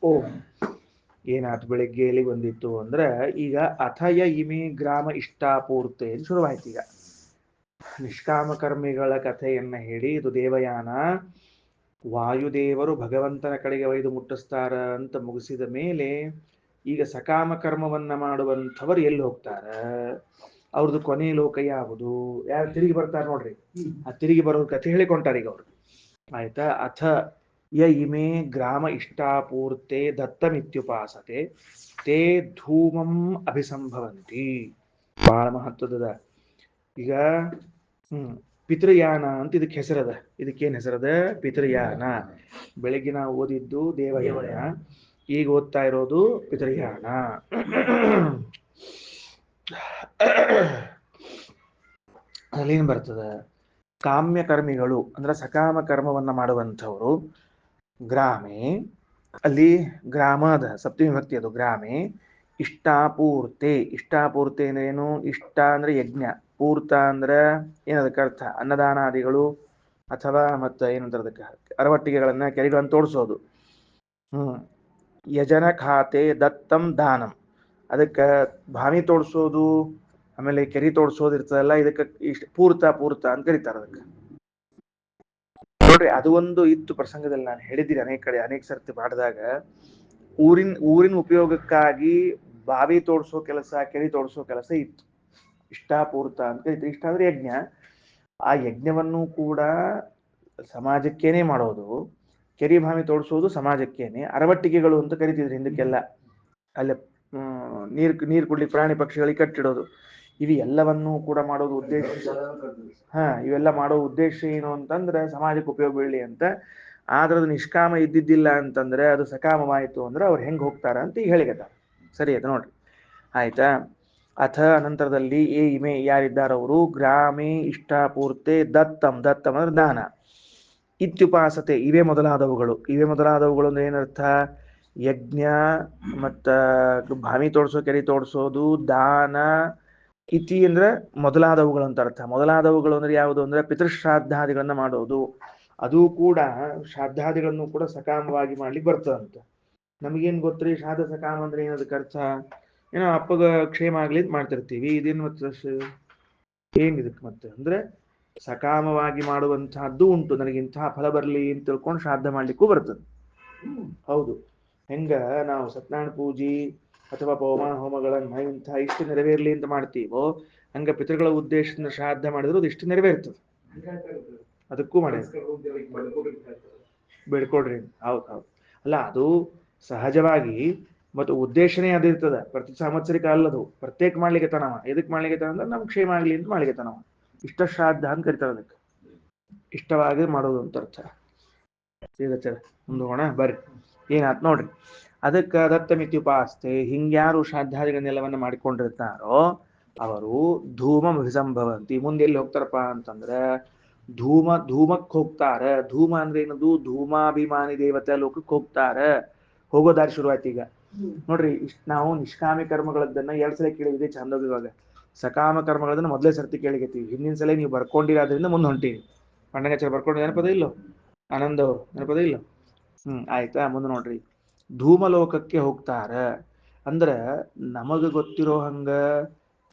ಓಂ. ಏನಾಯ್ತು ಬೆಳಿಗ್ಗೆ ಎಲ್ಲಿಗೆ ಬಂದಿತ್ತು ಅಂದ್ರೆ ಈಗ ಅಥಯ ಇಮೆ ಗ್ರಾಮ ಇಷ್ಟಾಪೂರ್ತೆ ಶುರುವಾಯ್ತು. ಈಗ ನಿಷ್ಕಾಮ ಕರ್ಮಿಗಳ ಕಥೆಯನ್ನ ಹೇಳಿ ಇದು ದೇವಯಾನ ವಾಯುದೇವರು ಭಗವಂತನ ಕಡೆಗೆ ಒಯ್ದು ಮುಟ್ಟಿಸ್ತಾರ ಅಂತ ಮುಗಿಸಿದ ಮೇಲೆ ಈಗ ಸಕಾಮ ಕರ್ಮವನ್ನ ಮಾಡುವಂಥವರು ಎಲ್ಲಿ ಹೋಗ್ತಾರ, ಅವ್ರದ್ದು ಕೊನೆ ಲೋಕ ಯಾವುದು, ಯಾರು ತಿರುಗಿ ಬರ್ತಾರೆ ನೋಡ್ರಿ, ಆ ತಿರುಗಿ ಬರೋ ಕಥೆ ಹೇಳಿಕೊಂಟಾರ ಈಗ ಅವರು. ಆಯ್ತಾ. ಅಥ ಯ ಇಮೆ ಗ್ರಾಮ ಇಷ್ಟಾಪೂರ್ತೆ ದತ್ತಮಿತ್ಯುಪಾಸತೆ ತೇ ಧೂಮಂ ಅಭಿಸಂಭವಂತಿ. ಬಹಳ ಮಹತ್ವದ. ಈಗ ಪಿತೃಯಾನ ಅಂತ ಇದಕ್ಕೆ ಹೆಸರದ. ಇದಕ್ಕೇನು ಹೆಸರದ? ಪಿತೃಯಾನ. ಬೆಳಗ್ಗೆ ನಾವು ಓದಿದ್ದು ದೇವಯಾನ, ಈಗ ಓದ್ತಾ ಇರೋದು ಪಿತೃಯಾನ. ಅಲ್ಲೇನು ಬರ್ತದ? ಕಾಮ್ಯ ಕರ್ಮಿಗಳು ಅಂದ್ರೆ ಸಕಾಮ ಕರ್ಮವನ್ನ ಮಾಡುವಂಥವ್ರು ಗ್ರಾಮೆ, ಅಲ್ಲಿ ಗ್ರಾಮದ ಸಪ್ತಮಿ ಭಕ್ತಿ ಅದು ಗ್ರಾಮೆ ಇಷ್ಟಾಪೂರ್ತೆ. ಇಷ್ಟಾಪೂರ್ತೆ ಅಂದ್ರೆ ಏನು? ಇಷ್ಟ ಅಂದ್ರೆ ಯಜ್ಞ, ಪೂರ್ತ ಅಂದ್ರೆ ಏನದಕ್ಕೆ ಅರ್ಥ? ಅನ್ನದಾನಾದಿಗಳು ಅಥವಾ ಮತ್ತೆ ಏನಂತಾರೆ ಅದಕ್ಕೆ ಅರವಟ್ಟಿಗೆಗಳನ್ನ ಕೆರೆಗಳನ್ನು ತೋಡಿಸೋದು. ಯಜನ ಖಾತೆ ದತ್ತಂ ದಾನಂ, ಅದಕ್ಕೆ ಭಾವಿ ತೋಡಿಸೋದು ಆಮೇಲೆ ಕೆರಿ ತೋಡಿಸೋದು ಇರ್ತದಲ್ಲ, ಇದಕ್ಕೆ ಇಷ್ಟ ಪೂರ್ತ ಅಂತ ಕರೀತಾರೆ ಅದಕ್ಕೆ. ನೋಡ್ರಿ, ಅದು ಒಂದು ಇತ್ತು ಪ್ರಸಂಗದಲ್ಲಿ ನಾನು ಹೇಳಿದ್ದೀನಿ ಅನೇಕ ಕಡೆ, ಅನೇಕ ಸರ್ತಿ ಮಾಡಿದಾಗ. ಊರಿನ ಉಪಯೋಗಕ್ಕಾಗಿ ಬಾವಿ ತೋಡಿಸೋ ಕೆಲಸ, ಕೆರಿ ತೋಡಿಸೋ ಕೆಲಸ ಇತ್ತು. ಇಷ್ಟಾಪೂರ್ತ ಅಂತ ಕರೀತಾರೆ. ಇಷ್ಟ ಅಂದ್ರೆ ಯಜ್ಞ. ಆ ಯಜ್ಞವನ್ನು ಕೂಡ ಸಮಾಜಕ್ಕೇನೆ ಮಾಡೋದು, ಕೆರಿ ಭಾವಿ ತೋಡಿಸೋದು ಸಮಾಜಕ್ಕೇನೆ. ಅರವಟ್ಟಿಗೆಗಳು ಅಂತ ಕರಿತಿದ್ರು ಹಿಂದಕ್ಕೆಲ್ಲ. ಅಲ್ಲಿ ನೀರು ಕುಡ್ಲಿಕ್ಕೆ ಪ್ರಾಣಿ ಪಕ್ಷಿಗಳಿಗೆ ಕಟ್ಟಿಡೋದು, ಇವು ಎಲ್ಲವನ್ನೂ ಕೂಡ ಮಾಡೋದು ಉದ್ದೇಶ. ಇವೆಲ್ಲ ಮಾಡೋ ಉದ್ದೇಶ ಏನು ಅಂತಂದ್ರೆ ಸಮಾಜಕ್ಕೆ ಉಪಯೋಗ ಬೀಳಲಿ ಅಂತ. ಆದ್ರೆ ಅದು ನಿಷ್ಕಾಮ ಇದ್ದಿದ್ದಿಲ್ಲ ಅಂತಂದ್ರೆ ಅದು ಸಕಾಮವಾಯಿತು ಅಂದ್ರೆ ಅವ್ರು ಹೆಂಗೆ ಹೋಗ್ತಾರ ಅಂತ ಈಗ ಹೇಳಿಕತ್ತಾರ. ಸರಿ ಆಯ್ತು ನೋಡ್ರಿ. ಆಯ್ತಾ. ಅಥ ಅನಂತರದಲ್ಲಿ ಇಮೆ ಯಾರಿದ್ದಾರವರು ಗ್ರಾಮೇ ಇಷ್ಟಾಪೂರ್ತೆ ದತ್ತಂ. ದತ್ತಂ ಅಂದ್ರೆ ದಾನ. ಇತ್ಯುಪಾಸತೆ ಇವೇ ಮೊದಲಾದವುಗಳು. ಇವೇ ಮೊದಲಾದವುಗಳು ಅಂದ್ರೆ ಏನರ್ಥ? ಯಜ್ಞ ಮತ್ತ ಭಾವಿ ತೋಡ್ಸೋ, ಕೆರೆ ತೋಡ್ಸೋದು, ದಾನ. ಇತಿ ಅಂದ್ರೆ ಮೊದಲಾದವುಗಳು ಅಂತ ಅರ್ಥ. ಮೊದಲಾದವುಗಳು ಅಂದ್ರೆ ಯಾವುದು ಅಂದ್ರೆ ಪಿತೃಶ್ರಾದ್ದಾದಿಗಳನ್ನ ಮಾಡೋದು. ಅದು ಕೂಡ ಶ್ರಾದ್ದಾದಿಗಳನ್ನು ಕೂಡ ಸಕಾಮವಾಗಿ ಮಾಡ್ಲಿಕ್ಕೆ ಬರ್ತದಂತ. ನಮಗೇನ್ ಗೊತ್ತ್ರಿ ಶ್ರಾದ್ದ ಸಕಾಮ ಅಂದ್ರೆ ಏನದಕ್ಕೆ ಅರ್ಥ? ಏನೋ ಅಪ್ಪಗ ಕ್ಷೇಮ ಆಗ್ಲಿ ಮಾಡ್ತಿರ್ತೀವಿ. ಇದೇನು ಮತ್ತೆ ಏನಿದಕ್ಕೆ ಮತ್ತೆ ಅಂದ್ರೆ ಸಕಾಮವಾಗಿ ಮಾಡುವಂತಹದ್ದು ಉಂಟು. ನನಗೆ ಇಂತಹ ಫಲ ಬರಲಿ ಅಂತ ತಿಳ್ಕೊಂಡು ಶ್ರಾದ್ದ ಮಾಡ್ಲಿಕ್ಕೂ ಬರ್ತದೆ. ಹೌದು. ಹೆಂಗ ನಾವು ಸತ್ಯನಾರಾಯಣ ಪೂಜೆ ಅಥವಾ ಪವಮಾನ ಹೋಮಗಳನ್ನ ಇಂತಹ ಇಷ್ಟು ನೆರವೇರ್ಲಿ ಅಂತ ಮಾಡ್ತೀವೋ, ಹಂಗ ಪಿತೃಗಳ ಉದ್ದೇಶದಿಂದ ಶ್ರಾದ್ದ ಮಾಡಿದ್ರು ಅದು ಇಷ್ಟು ನೆರವೇರ್ತದೆ. ಅದಕ್ಕೂ ಮಾಡಿ ಬೇಡ್ಕೊಡ್ರಿ. ಹೌದು. ಅಲ್ಲ, ಅದು ಸಹಜವಾಗಿ ಮತ್ತು ಉದ್ದೇಶನೇ ಅದಿರ್ತದ. ಪ್ರತಿ ಸಂವತ್ಸರಿಕ ಅಲ್ಲದು, ಪ್ರತ್ಯೇಕ ಮಾಡ್ಲಿಕ್ಕೆ ತನವ. ಎದಕ್ ಮಾಡ್ಲಿಕ್ಕೆ ಅಂದ್ರೆ ನಮ್ಗೆ ಕ್ಷೇಮ ಆಗ್ಲಿ ಅಂತ ಮಾಡ್ಲಿಕ್ಕೆ ತನವ. ಇಷ್ಟ ಶ್ರಾದ್ದ ಅಂತ ಕರಿತಾರೆ ಅದಕ್ಕೆ. ಇಷ್ಟವಾಗಿ ಮಾಡೋದು ಅಂತ ಅರ್ಥ. ಮುಂದೋಣ ಬರ್ರಿ. ಏನಾತ್ ನೋಡ್ರಿ. ಅದಕ್ಕೆ ದತ್ತಮಿತ್ಯುಪಾಸ್ತೆ. ಹಿಂಗ್ಯಾರು ಶ್ರಾದ್ದಾದಿಗಳನ್ನೆಲ್ಲವನ್ನ ಮಾಡಿಕೊಂಡಿರ್ತಾರೋ ಅವರು ಧೂಮ ವಿಸಂಭವಂತಿ. ಮುಂದೆ ಎಲ್ಲಿ ಹೋಗ್ತಾರಪ್ಪ ಅಂತಂದ್ರೆ ಧೂಮಕ್ಕೆ ಹೋಗ್ತಾರ. ಧೂಮ ಅಂದ್ರೆ ಏನದು? ಧೂಮಾಭಿಮಾನಿ ದೇವತೆ ಲೋಕಕ್ಕೆ ಹೋಗ್ತಾರ. ಹೋಗೋ ದಾರಿ ಶುರುವಾಯ್ತು ಈಗ ನೋಡ್ರಿ. ನಾವು ನಿಷ್ಕಾಮಿ ಕರ್ಮಗಳದ್ದನ್ನ 2 ಸಲ ಕೇಳಿದ್ವಿ ಚಾಂದೋಗ್ಯವಾಗ. ಸಕಾಮ ಕರ್ಮಗಳನ್ನ ಮೊದಲೇ ಸರ್ತಿ ಕೇಳಿಗತ್ತೀವಿ. ಹಿಂದಿನ ಸಲ ನೀವು ಬರ್ಕೊಂಡಿರೋದ್ರಿಂದ ಮುಂದೆ ಹೊಂಟೀವಿ. ಪಂಡಂಗಾಚಾರ್ಯ ಬರ್ಕೊಂಡು ನೆನಪದ ಇಲ್ಲೋ? ಆನಂದ ನೆನಪದ ಇಲ್ಲ? ಆಯ್ತಾ. ಮುಂದೆ ನೋಡ್ರಿ. ಧೂಮಲೋಕಕ್ಕೆ ಹೋಗ್ತಾರ ಅಂದ್ರ ನಮಗ ಗೊತ್ತಿರೋ ಹಂಗ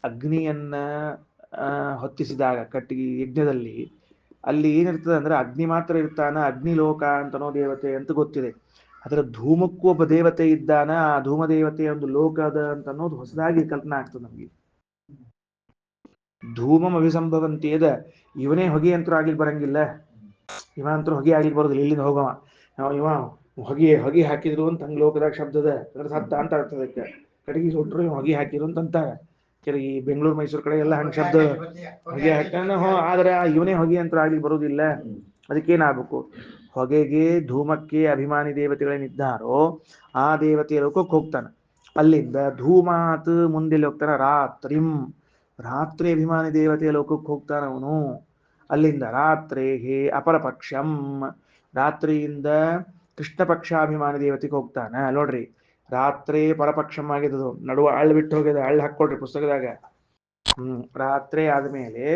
ಅಗ್ನಿಯನ್ನ ಹೊತ್ತಿಸಿದಾಗ ಕಟ್ಟಿಗೆ ಯಜ್ಞದಲ್ಲಿ ಅಲ್ಲಿ ಏನಿರ್ತದೆ ಅಂದ್ರೆ ಅಗ್ನಿ ಮಾತ್ರ ಇರ್ತಾನ. ಅಗ್ನಿಲೋಕ ಅಂತನೋ ದೇವತೆ ಅಂತ ಗೊತ್ತಿದೆ. ಅದರ ಧೂಮಕ್ಕೂ ಒಬ್ಬ ದೇವತೆ ಇದ್ದಾನ. ಆ ಧೂಮ ದೇವತೆಯ ಒಂದು ಲೋಕ ಅದ ಅಂತ ಅನ್ನೋದು ಹೊಸದಾಗಿ ಕಲ್ಪನೆ ಆಗ್ತದೆ ನಮ್ಗೆ. ಧೂಮಂ ಅಭಿಸಂಭವಂತಿ ಅದ. ಇವನೇ ಹೊಗೆ ಅಂತರೂ ಆಗ್ಲಿಕ್ಕೆ ಬರಂಗಿಲ್ಲ. ಇವ ಅಂತರೂ ಹೊಗೆ ಆಗ್ಲಿಕ್ಕೆ ಬರೋದಿಲ್ಲ. ಇಲ್ಲಿಂದ ಹೋಗವ ಇವ ಹೊಗೆ ಹಾಕಿದ್ರು ಅಂತ ಹಂಗ ಲೋಕದಾಗ ಶಬ್ದದ ಸತ್ತ ಅಂತ ಅರ್ಥದಕ್ಕೆ. ಕಡೆಗೆ ಸುಟ್ರು ಹೊಗೆ ಹಾಕಿದ್ರು ಅಂತಾರೆ. ಈ ಬೆಂಗಳೂರು ಮೈಸೂರು ಕಡೆ ಎಲ್ಲ ಹಂಗ ಶಬ್ದ ಹೊಗೆ ಹಾಕ್ತಾನ. ಆದ್ರೆ ಇವನೇ ಹೊಗೆ ಅಂತೂ ಆಗ್ಲಿಕ್ಕೆ ಬರೋದಿಲ್ಲ. ಅದಕ್ಕೇನಾಗಬೇಕು? ಹೊಗೆಗೆ ಧೂಮಕ್ಕೆ ಅಭಿಮಾನಿ ದೇವತೆಗಳೇನಿದ್ದಾರೋ ಆ ದೇವತೆಯ ಲೋಕಕ್ಕೆ ಹೋಗ್ತಾನೆ. ಅಲ್ಲಿಂದ ಧೂಮಾತ್ ಮುಂದೆ ಹೋಗ್ತಾನ ರಾತ್ರಿಂ. ರಾತ್ರಿ ಅಭಿಮಾನಿ ದೇವತೆಯ ಲೋಕಕ್ಕೆ ಹೋಗ್ತಾನ ಅವನು. ಅಲ್ಲಿಂದ ರಾತ್ರಿ ಅಪರಪಕ್ಷಂ. ರಾತ್ರಿಯಿಂದ ಕೃಷ್ಣ ಪಕ್ಷಾಭಿಮಾನಿ ದೇವತೆಗೆ ಹೋಗ್ತಾನ. ನೋಡ್ರಿ, ರಾತ್ರಿ ಪರಪಕ್ಷಂ ಆಗಿದ್ದು ನಡುವ ಅಳ್ಳು ಬಿಟ್ಟು ಹೋಗಿದೆ. ಅಳ್ಳು ಹಾಕೊಡ್ರಿ ಪುಸ್ತಕದಾಗ. ರಾತ್ರಿ ಆದ್ಮೇಲೆ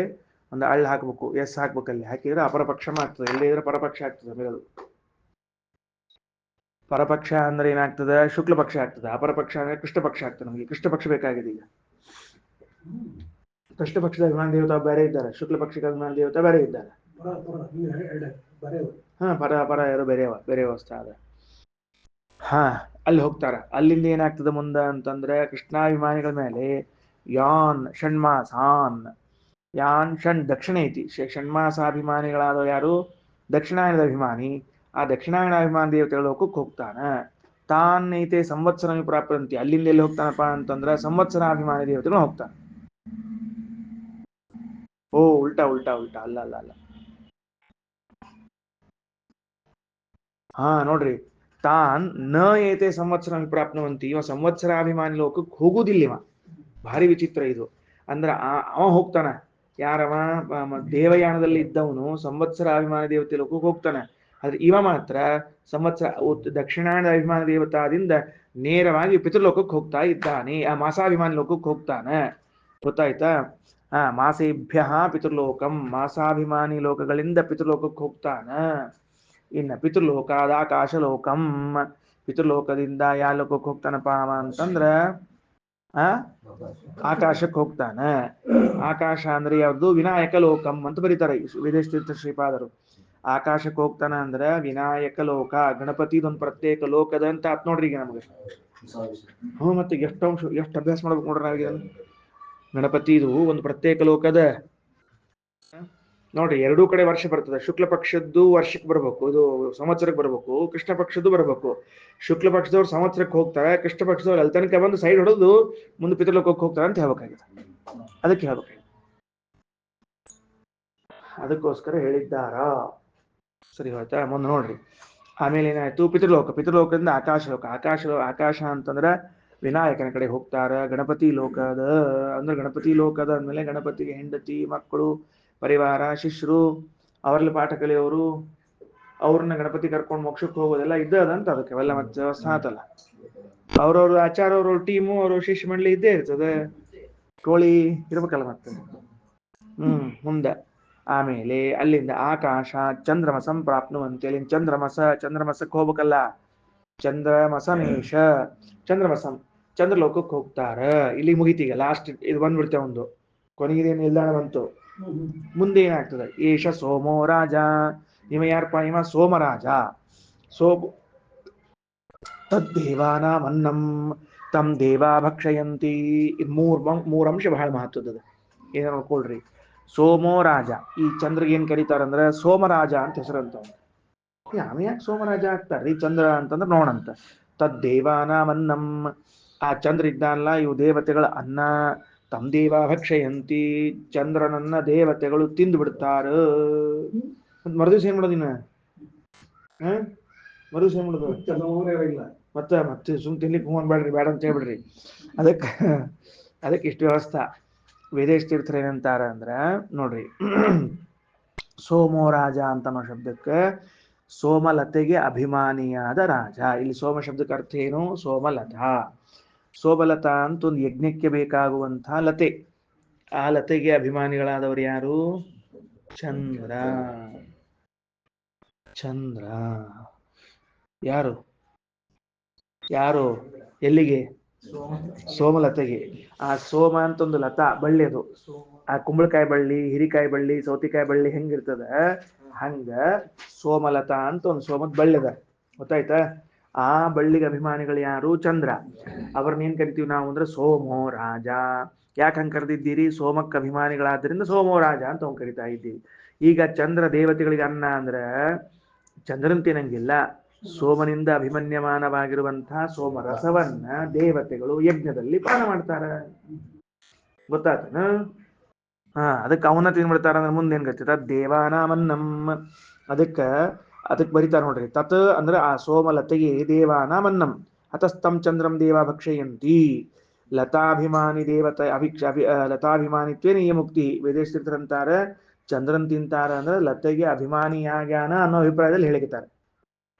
ಒಂದು ಅಳ್ಳು ಹಾಕ್ಬೇಕು. ಎಸ್ ಹಾಕ್ಬೇಕಲ್ಲಿ. ಹಾಕಿದ್ರೆ ಅಪರಪಕ್ಷಮ ಆಗ್ತದೆ. ಎಲ್ಲಿದ್ರೆ ಪರಪಕ್ಷ ಆಗ್ತದೆ. ಮೇಲದು ಪರಪಕ್ಷ ಅಂದ್ರೆ ಏನಾಗ್ತದೆ? ಶುಕ್ಲ ಪಕ್ಷ ಆಗ್ತದೆ. ಅಪರ ಪಕ್ಷ ಅಂದ್ರೆ ಕೃಷ್ಣ ಪಕ್ಷ ಆಗ್ತದೆ. ನಮಗೆ ಕೃಷ್ಣ ಪಕ್ಷ ಬೇಕಾಗಿದೆ ಈಗ. ಕೃಷ್ಣ ಪಕ್ಷದ ಅಭಿಮಾನ ದೇವತಾ ಬೇರೆ ಇದ್ದಾರೆ, ಶುಕ್ಲ ಪಕ್ಷದ ಅಭಿಮಾನ ದೇವತಾ ಬೇರೆ ಇದ್ದಾರೆ. ಹಾ, ಪರ ಪರ ಯಾರು ಬೇರೆ ಅವಸ್ಥೆ ಅದ. ಹಾ, ಅಲ್ಲಿ ಹೋಗ್ತಾರ. ಅಲ್ಲಿಂದ ಏನಾಗ್ತದೆ ಮುಂದ ಅಂತಂದ್ರೆ ಕೃಷ್ಣಾಭಿಮಾನಿಗಳ ಮೇಲೆ ಯಾನ್ ಷಣ್ಮಾಸಾನ್, ಯಾನ್ ಷಣ್ ದಕ್ಷಿಣ ಐತಿ. ಷಣ್ಮಾಸಾಭಿಮಾನಿಗಳಾದ ಯಾರು? ದಕ್ಷಿಣಾಯನದ ಅಭಿಮಾನಿ. ಆ ದಕ್ಷಿಣಾಯನ ಅಭಿಮಾನಿ ದೇವತೆಗಳ ಲೋಕಕ್ಕೆ ಹೋಗ್ತಾನ. ತಾನ್ ಐತೆ ಸಂವತ್ಸರ ಪ್ರಾಪ್ರಂತಿ. ಅಲ್ಲಿಂದ ಎಲ್ಲಿ ಹೋಗ್ತಾನಪ್ಪ ಅಂತಂದ್ರೆ ಸಂವತ್ಸರಾಭಿಮಾನಿ ದೇವತೆಗಳು ಹೋಗ್ತಾನ. ಓ, ಉಲ್ಟಾ ಉಲ್ಟಾ ಉಲ್ಟಾ, ಅಲ್ಲ ಅಲ್ಲ ಅಲ್ಲ. ಹಾ ನೋಡ್ರಿ, ತಾನ್ ನ ಏತೆ ಸಂವತ್ಸರ ಪ್ರಾಪ್ನುವಂತಿ. ಇವ ಸಂವತ್ಸರಾಭಿಮಾನಿ ಲೋಕಕ್ಕೆ ಹೋಗುದಿಲ್ಲ ಇವ. ಭಾರಿ ವಿಚಿತ್ರ ಇದು. ಅಂದ್ರ ಅವ ಹೋಗ್ತಾನ. ಯಾರವ? ದೇವಯಾನದಲ್ಲಿ ಇದ್ದವನು ಸಂವತ್ಸರ ಅಭಿಮಾನ ದೇವತೆ ಲೋಕಕ್ಕೆ ಹೋಗ್ತಾನೆ. ಆದ್ರೆ ಇವ ಮಾತ್ರ ಸಂವತ್ಸರ ದಕ್ಷಿಣಾಯನ ಅಭಿಮಾನ ದೇವತಾದಿಂದ ನೇರವಾಗಿ ಪಿತೃಲೋಕಕ್ಕೆ ಹೋಗ್ತಾ ಇದ್ದಾನೆ. ಆ ಮಾಸಾಭಿಮಾನಿ ಲೋಕಕ್ಕೆ ಹೋಗ್ತಾನೆ. ಗೊತ್ತಾಯ್ತಾ? ಮಾಸೇಭ್ಯ ಪಿತೃಲೋಕಂ, ಮಾಸಾಭಿಮಾನಿ ಲೋಕಗಳಿಂದ ಪಿತೃಲೋಕಕ್ಕೆ ಹೋಗ್ತಾನ. ಇನ್ನ ಪಿತೃಲೋಕಾದ ಆಕಾಶಲೋಕಂ, ಪಿತೃಲೋಕದಿಂದ ಯಾವ ಲೋಕಕ್ಕೆ ಹೋಗ್ತಾನಪ್ಪ ಅವ ಅಂತಂದ್ರ ಆಕಾಶಕ್ಕೆ ಹೋಗ್ತಾನ. ಆಕಾಶ ಅಂದ್ರೆ ಯಾವ್ದು? ವಿನಾಯಕ ಲೋಕಂ ಅಂತ ಬರೀತಾರೆ ವೇದತೀರ್ಥ ಶ್ರೀಪಾದರು. ಆಕಾಶಕ್ಕೆ ಹೋಗ್ತಾನ ಅಂದ್ರೆ ವಿನಾಯಕ ಲೋಕ, ಗಣಪತಿದೊಂದು ಪ್ರತ್ಯೇಕ ಲೋಕದ ಅಂತ ಆತ್ ನೋಡ್ರಿ ಈಗ ನಮ್ಗೆ. ಹ್ಞೂ, ಮತ್ತೆ ಎಷ್ಟು ಅಭ್ಯಾಸ ಮಾಡ್ಬೇಕು ನೋಡ್ರಿ ನಾವೀಗ. ಗಣಪತಿದು ಒಂದು ಪ್ರತ್ಯೇಕ ಲೋಕದ. ನೋಡ್ರಿ, ಎರಡೂ ಕಡೆ ವರ್ಷ ಬರ್ತದೆ. ಶುಕ್ಲ ಪಕ್ಷದ್ದು ವರ್ಷಕ್ಕೆ ಬರ್ಬೇಕು, ಇದು ಸಂವತ್ಸರಕ್ಕೆ ಬರ್ಬೇಕು. ಕೃಷ್ಣ ಪಕ್ಷದ್ದು ಬರ್ಬೇಕು. ಶುಕ್ಲ ಪಕ್ಷದವ್ರು ಸಂವತ್ಸರಕ್ಕೆ ಹೋಗ್ತಾರೆ, ಕೃಷ್ಣ ಪಕ್ಷದವ್ರು ಅಲ್ಲಿ ತನಕ ಬಂದು ಸೈಡ್ ಹೊಡೆದು ಮುಂದೆ ಪಿತೃಲೋಕಕ್ಕೆ ಹೋಗ್ತಾರೆ ಅಂತ ಹೇಳ್ಬೇಕಾಗಿದೆ. ಅದಕ್ಕೆ ಹೇಳ್ಬೇಕು, ಅದಕ್ಕೋಸ್ಕರ ಹೇಳಿದ್ದಾರ. ಸರಿ ಹೋಯ್ತಾ? ಮುಂದೆ ನೋಡ್ರಿ. ಆಮೇಲೆ ಏನಾಯ್ತು? ಪಿತೃಲೋಕದಿಂದ ಆಕಾಶ ಅಂತಂದ್ರೆ ವಿನಾಯಕನ ಕಡೆ ಹೋಗ್ತಾರ. ಗಣಪತಿ ಲೋಕದ ಅಂದ್ರೆ ಗಣಪತಿ ಲೋಕದ ಅಂದ್ಮೇಲೆ ಗಣಪತಿಗೆ ಹೆಂಡತಿ, ಮಕ್ಕಳು, ಪರಿವಾರ, ಶಿಷ್ಯರು, ಅವರಲ್ಲಿ ಪಾಠ ಕಲಿಯೋರು, ಅವ್ರನ್ನ ಗಣಪತಿ ಕರ್ಕೊಂಡು ಮೋಕ್ಷಕ್ಕೆ ಹೋಗೋದೆಲ್ಲ ಇದ್ದದಂತ. ಅದಕ್ಕೆ ಅವೆಲ್ಲ ಮತ್ತೆ ವ್ಯವಸ್ಥೆ ಆತಲ್ಲ. ಅವ್ರವ್ರ ಆಚಾರ, ಅವ್ರವ್ರ ಟೀಮು, ಅವ್ರ ಶಿಷ್ಯ ಮಂಡಳಿ ಇದ್ದೇ ಇರ್ತದೆ. ಟೋಳಿ ಇರ್ಬೇಕಲ್ಲ ಮತ್ತೆ. ಮುಂದೆ ಆಮೇಲೆ ಅಲ್ಲಿಂದ ಆಕಾಶ ಚಂದ್ರಮಸಂ ಪ್ರಾಪ್ನುವಂತೆ. ಅಲ್ಲಿಂದ ಚಂದ್ರಮಸಕ್ಕೆ ಹೋಗ್ಬೇಕಲ್ಲ. ಚಂದ್ರಮಸಮೇಶ ಚಂದ್ರಮಸಂ, ಚಂದ್ರಲೋಕಕ್ಕೆ ಹೋಗ್ತಾರ. ಇಲ್ಲಿ ಮುಗಿತೀಗ, ಲಾಸ್ಟ್ ಇದು ಬಂದ್ಬಿಡ್ತೇವೆ. ಒಂದು ಕೊನೆಗಿದ ನಿಲ್ದಾಣ ಬಂತು. ಮುಂದೆ ಏನಾಗ್ತದೆ? ಏಷ ಸೋಮೋ ರಾಜ. ಇವ ಯಾರಪ್ಪ? ಇವ ಸೋಮರಾಜ. ತದ್ದೇವಾನಾಮನ್ನಂ ತಮ್ ದೇವಾ ಭಕ್ಷಯಂತಿ. ಮೂರ್ ಅಂಶ ಬಹಳ ಮಹತ್ವದ. ಏನ ನೋಡ್ಕೊಳ್ರಿ. ಸೋಮೋ ರಾಜ. ಈ ಚಂದ್ರಗೆ ಏನ್ ಕರೀತಾರಂದ್ರೆ ಸೋಮರಾಜ ಅಂತ ಹೆಸರಂತ. ಆమె ಯಾಕೆ ಸೋಮರಾಜ ಆಗ್ತಾರ್ರಿ? ಚಂದ್ರ ಅಂತಂದ್ರೆ ನೋಡಂತ. ತದ್ದೇವಾನಾಮನ್ನಂ, ಆ ಚಂದ್ರ ಇದ್ದಾನಲ್ಲ, ಇವು ದೇವತೆಗಳ ಅನ್ನ. ತಮ್ ದೇವಾ ಭಕ್ಷಯಂತಿ, ಚಂದ್ರನನ್ನ ದೇವತೆಗಳು ತಿಂದು ಬಿಡ್ತಾರ. ಮರುದಿವ್ಸ ಏನ್ ಮಾಡೋದಿನ? ಮರುದಿವ್ಸ ಏನ್ ಮಾಡೋದು? ಮತ್ತೆ ಸುಮ್ ತಿನ್ಲಿಕ್ಕೆ ಹೋಗ್ಬೇಡ್ರಿ, ಬೇಡ ಅಂತ ಹೇಳ್ಬಿಡ್ರಿ. ಅದಕ್ಕೆ ಇಷ್ಟು ವ್ಯವಸ್ಥಾ. ವೇದೇಶ ತೀರ್ಥರು ಏನಂತಾರ ಅಂದ್ರ ನೋಡ್ರಿ, ಸೋಮೋ ರಾಜ ಅಂತನೋ ಶಬ್ದಕ್ಕೆ ಸೋಮಲತೆಗೆ ಅಭಿಮಾನಿಯಾದ ರಾಜ. ಇಲ್ಲಿ ಸೋಮ ಶಬ್ದಕ್ಕೆ ಅರ್ಥ ಏನು? ಸೋಮಲತಾ. ಸೋಮಲತಾ ಅಂತ ಒಂದು ಯಜ್ಞಕ್ಕೆ ಬೇಕಾಗುವಂತಹ ಲತೆ. ಆ ಲತೆಗೆ ಅಭಿಮಾನಿಗಳಾದವರು ಯಾರು? ಚಂದ್ರ. ಚಂದ್ರ ಯಾರು? ಎಲ್ಲಿಗೆ? ಸೋಮಲತೆಗೆ. ಆ ಸೋಮ ಅಂತ ಒಂದು ಲತಾ, ಬಳ್ಳಿ. ಅದು ಆ ಕುಂಬಳಕಾಯಿ ಬಳ್ಳಿ, ಹಿರಿಕಾಯಿ ಬಳ್ಳಿ, ಸೌತಿಕಾಯಿ ಬಳ್ಳಿ ಹೆಂಗಿರ್ತದ ಹಂಗ ಸೋಮಲತಾ ಅಂತ ಒಂದು ಸೋಮದ ಬಳ್ಳಿ ಅದ. ಗೊತ್ತಾಯ್ತಾ? ಆ ಬಳ್ಳಿಗೆ ಅಭಿಮಾನಿಗಳು ಯಾರು? ಚಂದ್ರ. ಅವ್ರನ್ನೇನ್ ಕರಿತೀವಿ ನಾವು ಅಂದ್ರೆ ಸೋಮೋ ರಾಜ. ಯಾಕೆ ಹಂಗೆ ಕರೆದಿದ್ದೀರಿ? ಸೋಮಕ್ಕೆ ಅಭಿಮಾನಿಗಳಾದ್ರಿಂದ ಸೋಮೋ ರಾಜ ಅಂತ ಅವ್ನು ಕರಿತಾ ಇದ್ದೀವಿ. ಈಗ ಚಂದ್ರ ದೇವತೆಗಳಿಗೆ ಅನ್ನ ಅಂದ್ರೆ ಚಂದ್ರನ್ ತಿನ್ನಂಗಿಲ್ಲ. ಸೋಮನಿಂದ ಅಭಿಮನ್ಯಮಾನವಾಗಿರುವಂತಹ ಸೋಮರಸವನ್ನ ದೇವತೆಗಳು ಯಜ್ಞದಲ್ಲಿ ಪಾನ ಮಾಡ್ತಾರ. ಗೊತ್ತಾತನ? ಅದಕ್ಕೆ ಅವನ್ನ ತಿನ್ಬಿಡ್ತಾರ ಅಂದ್ರೆ ಮುಂದೆ ಏನ್ ಗತಿ? ದೇವಾನಾಮನ್ನಂ. ಅದಕ್ಕೆ ಬರಿತಾರ ನೋಡ್ರಿ. ತತ್ ಅಂದ್ರೆ ಆ ಸೋಮಲತೆಗೆ ದೇವಾನಾಮನ್ನಂ ಅತಸ್ತಂ ಚಂದ್ರಂ ದೇವ ಭಕ್ಷಯಂತಿ. ಲತಾಭಿಮಾನಿ ದೇವತೆ ಲತಾಭಿಮಾನಿತ್ವೇನ ಈ ಮುಕ್ತಿ. ವೇದೇಶ ತೀರ್ಥರಂತಾರೆ ಚಂದ್ರನ್ ತಿಂತಾರ ಅಂದ್ರೆ ಲತೆಗೆ ಅಭಿಮಾನಿಯಾಗ್ಯಾನ ಅನ್ನೋ ಅಭಿಪ್ರಾಯದಲ್ಲಿ ಹೇಳಿರ್ತಾರೆ.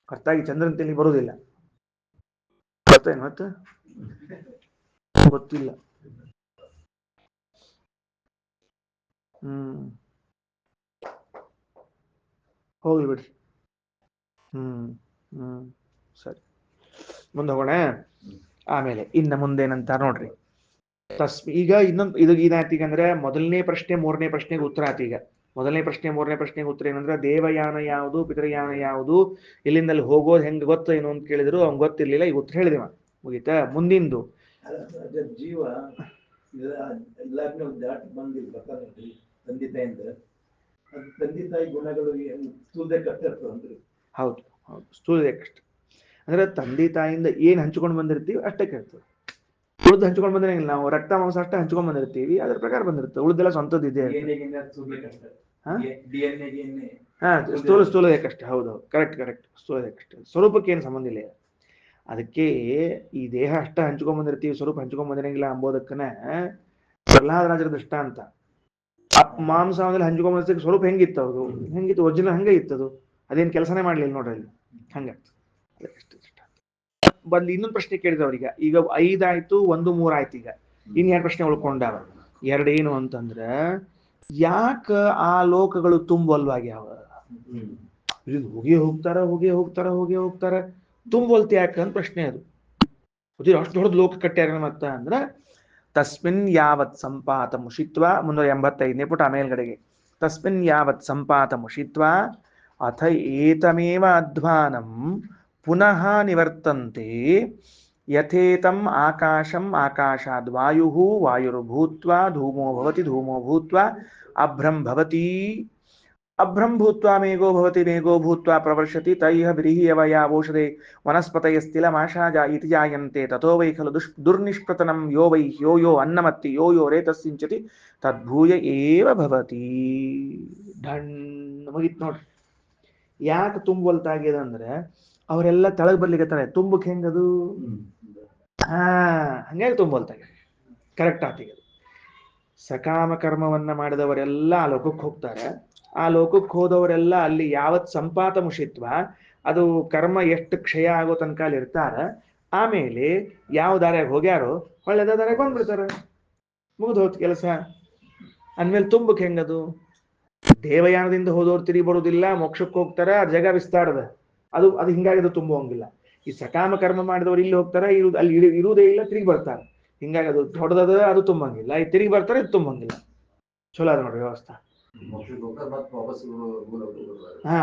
ಹೊರತಾಗಿ ಚಂದ್ರನ್ ತಿನ್ಲಿ ಬರುವುದಿಲ್ಲ. ಗೊತ್ತೇನು? ಮತ್ತೆ ಗೊತ್ತಿಲ್ಲ. ಹೋಗ್ಲಿ ಬಿಡ್ರಿ. ಸರಿ. ಮುಂದೆ ಹೋಗೋಣ. ಆಮೇಲೆ ಇನ್ನು ಮುಂದೇನಂತ ನೋಡ್ರಿ. ಈಗ ಇನ್ನೊಂದು ಇದು ಏನಾಯ್ತು ಅಂದ್ರೆ ಮೊದಲನೇ ಪ್ರಶ್ನೆ ಮೂರನೇ ಪ್ರಶ್ನೆಗೆ ಉತ್ತರ ಆಯ್ತು. ಈಗ ಮೊದಲನೇ ಪ್ರಶ್ನೆ ಮೂರನೇ ಪ್ರಶ್ನೆಗೆ ಉತ್ತರ ಏನಂದ್ರೆ ದೇವಯಾನ ಯಾವುದು ಪಿತೃಯಾನ ಯಾವುದು ಇಲ್ಲಿಂದಲ್ಲಿ ಹೋಗೋದು ಹೆಂಗ್ ಗೊತ್ತು ಏನು ಅಂತ ಕೇಳಿದ್ರು ಅವ್ನ್ ಗೊತ್ತಿರ್ಲಿಲ್ಲ. ಈಗ ಉತ್ತರ ಹೇಳಿದಿವ, ಮುಗೀತಾ. ಮುಂದಿಂದು ಜೀವ ದಾಟಿ ಬಂದಿಲ್ಲ ತಂದೆ ತಾಯಿಂದ, ಅದು ತಂದೆ ತಾಯಿ ಗುಣಗಳು ಸ್ಥೂಲ ಕಷ್ಟ ಅಂದ್ರೆ. ಹೌದು ಹೌದು, ಸ್ಥೂಲ ಕಷ್ಟ ಅಂದ್ರೆ ತಂದೆ ತಾಯಿಯಿಂದ ಏನ್ ಹಂಚ್ಕೊಂಡು ಬಂದಿರ್ತೀವಿ ಅಷ್ಟಕ್ಕೆ ಇರ್ತದೆ. ಉಳಿದು ಹಂಚ್ಕೊಂಡು ಬಂದಿರಂಗಿಲ್ಲ. ನಾವು ರಕ್ತ ಮಾಂಸ ಅಷ್ಟೇ ಹಂಚ್ಕೊಂಡ್ ಬಂದಿರ್ತೀವಿ, ಅದ್ರ ಪ್ರಕಾರ ಬಂದಿರುತ್ತೆ. ಉಳಿದೆಲ್ಲ ಸ್ವಂತದ್ದು ಇದೆ. ಹಾ, ಸ್ಥೂಲ ಕಷ್ಟ. ಹೌದು, ಕರೆಕ್ಟ್ ಕರೆಕ್ಟ್. ಸ್ಥೂಲ ಕಷ್ಟ ಸ್ವರೂಪಕ್ಕೆ ಏನು ಸಂಬಂಧ ಇಲ್ಲ. ಅದಕ್ಕೆ ಈ ದೇಹ ಅಷ್ಟ ಹಂಚ್ಕೊಂಡ್ ಬಂದಿರ್ತೀವಿ, ಸ್ವರೂಪ ಹಂಚ್ಕೊಂಡ್ ಬಂದಿರಂಗಿಲ್ಲ ಅಂಬೋದಕ್ಕನ ಪ್ರಹ್ಲಾದರಾಜರ ದೃಷ್ಟಾಂತ. ಮಾಂಸ ಹಂಚ್ಕೊಂಡ್ ಬಂದಿರ್ತೀವಿ, ಸ್ವರೂಪ ಹೆಂಗಿತ್ತು ಅವ್ರು, ಹೆಂಗಿತ್ತು ಒರಿಜಿನಲ್ ಹಂಗೆ ಇತ್ತದು. ಅದೇನ್ ಕೆಲಸನೇ ಮಾಡ್ಲಿಲ್ಲ ನೋಡ್ರಿ ಅಲ್ಲಿ, ಹಂಗಾಗ್ತದೆ. ಬಂದು ಇನ್ನೊಂದು ಪ್ರಶ್ನೆ ಕೇಳಿದವ್ರೀಗ. ಈಗ 5 ಆಯ್ತು, 1 3 ಆಯ್ತು. ಈಗ ಇನ್ 2 ಪ್ರಶ್ನೆ ಉಳ್ಕೊಂಡಾವ. 2 ಏನು ಅಂತಂದ್ರ, ಯಾಕ ಆ ಲೋಕಗಳು ತುಂಬಲ್ವಾಗ್ಯಾವ? ಹೋಗಿ ಹೋಗ್ತಾರ ತುಂಬಲ್ತಿ ಯಾಕ ಅಂತ ಪ್ರಶ್ನೆ ಅದು. ಅಷ್ಟು ದೊಡ್ಡದು ಲೋಕ ಕಟ್ಟ್ಯಾರ ಮತ್ತ ಅಂದ್ರ ತಸ್ಮಿನ್ ಯಾವತ್ ಸಂಪಾತ ಮುಷಿತ್ವ 385ನೇ ಪುಟ ಮೇಲ್ಗಡೆಗೆ. ತಸ್ಮಿನ್ ಯಾವತ್ ಸಂಪಾತ ಮುಷಿತ್ವ ಅಥ ಏತಮೇವ ಅಧ್ವಾನಂ ಪುನಃ ನಿವರ್ತಂತೆ ಯಥೇತಂ ಆಕಾಶಂ ಆಕಾಶಾದ್ ವಾಯುಃ ವಾಯುರ್ಭೂತ್ವಾ ಧೂಮೋ ಭವತಿ ಧೂಮೋ ಭೂತ್ವಾ ಅಭ್ರಂ ಭವತಿ ಅಭ್ರಂ ಭೂತ್ವಾ ಮೇಘೋ ಭವತಿ ಮೇಘೋ ಭೂತ್ವಾ ಪ್ರವರ್ಷತಿ ತೈಹ ಬಿರಿಹಿ ವನಸ್ಪತಯಸ್ತಿಲಮಾಶಾ ಇತಿ ಜಾಯಂತೆ ತಥೋ ವೈ ಖಲು ದುರ್ನಿಷ್ಕೃತನಂ ಯೋ ವೈ ಯೋ ಅನ್ನಮತ್ತಿ ಯೋ ರೇತಸ್ಸಿಂಚತಿ ತದ್ಭೂಯ ಏವ ಭವತಿ. ಢಣ್ ಮುಗಿತ್ ನೋಡ್ರಿ. ಯಾಕೆ ತುಂಬಲ್ತಾಗ್ಯದ ಅಂದ್ರೆ ಅವರೆಲ್ಲ ತಳಗ್ ಬರ್ಲಿಕ್ಕತ್ತಾರ. ತುಂಬಕ್ ಹೆಂಗದು? ಹಂಗಾಗಿ ತುಂಬಲ್ತಾಗ್ಯದ. ಕರೆಕ್ಟ್ ಆತೀಗ. ಸಕಾಮ ಕರ್ಮವನ್ನ ಮಾಡಿದವರೆಲ್ಲ ಆ ಲೋಕಕ್ಕೆ ಹೋಗ್ತಾರೆ. ಆ ಲೋಕಕ್ಕೆ ಹೋದವರೆಲ್ಲ ಅಲ್ಲಿ ಯಾವತ್ ಸಂಪಾತ ಮುಷಿತ್ವ, ಅದು ಕರ್ಮ ಎಷ್ಟು ಕ್ಷಯ ಆಗೋ ತನಕ ಅಲ್ಲಿ ಇರ್ತಾರ. ಆಮೇಲೆ ಯಾವ ದಾರ್ಯಾಗ ಹೋಗ್ಯಾರೋ ಒಳ್ಳೆದ ದಾರ್ಯಾಗ ಬಂದ್ಬಿಡ್ತಾರ. ಮುಗಿದು ಹೋತ್ ಕೆಲಸ. ಅಂದ್ಮೇಲೆ ತುಂಬಕ್ ಹೆಂಗದು? ದೇವಯಾನದಿಂದ ಹೋದವ್ರು ತಿರುಗಿ ಬರುವುದಿಲ್ಲ, ಮೋಕ್ಷಕ್ಕೆ ಹೋಗ್ತಾರ, ಜಗ ವಿಸ್ತಾರದ. ಅದು ಹಿಂಗಾಗಿದ್ದು ತುಂಬುವಂಗಿಲ್ಲ. ಈ ಸಕಾಮ ಕರ್ಮ ಮಾಡಿದವರು ಇಲ್ಲಿ ಹೋಗ್ತಾರ, ಅಲ್ಲಿ ಇರುವುದೇ ಇಲ್ಲ, ತಿರುಗಿ ಬರ್ತಾರೆ. ಹಿಂಗಾಗಿ ಅದು ದೊಡ್ಡದ, ಅದು ತುಂಬಂಗಿಲ್ಲ. ಈ ತಿರುಗಿ ಬರ್ತಾರೆ, ಇದು ತುಂಬಂಗಿಲ್ಲ. ಚಲೋ ಅದ ನೋಡ್ರಿ ವ್ಯವಸ್ಥೆ.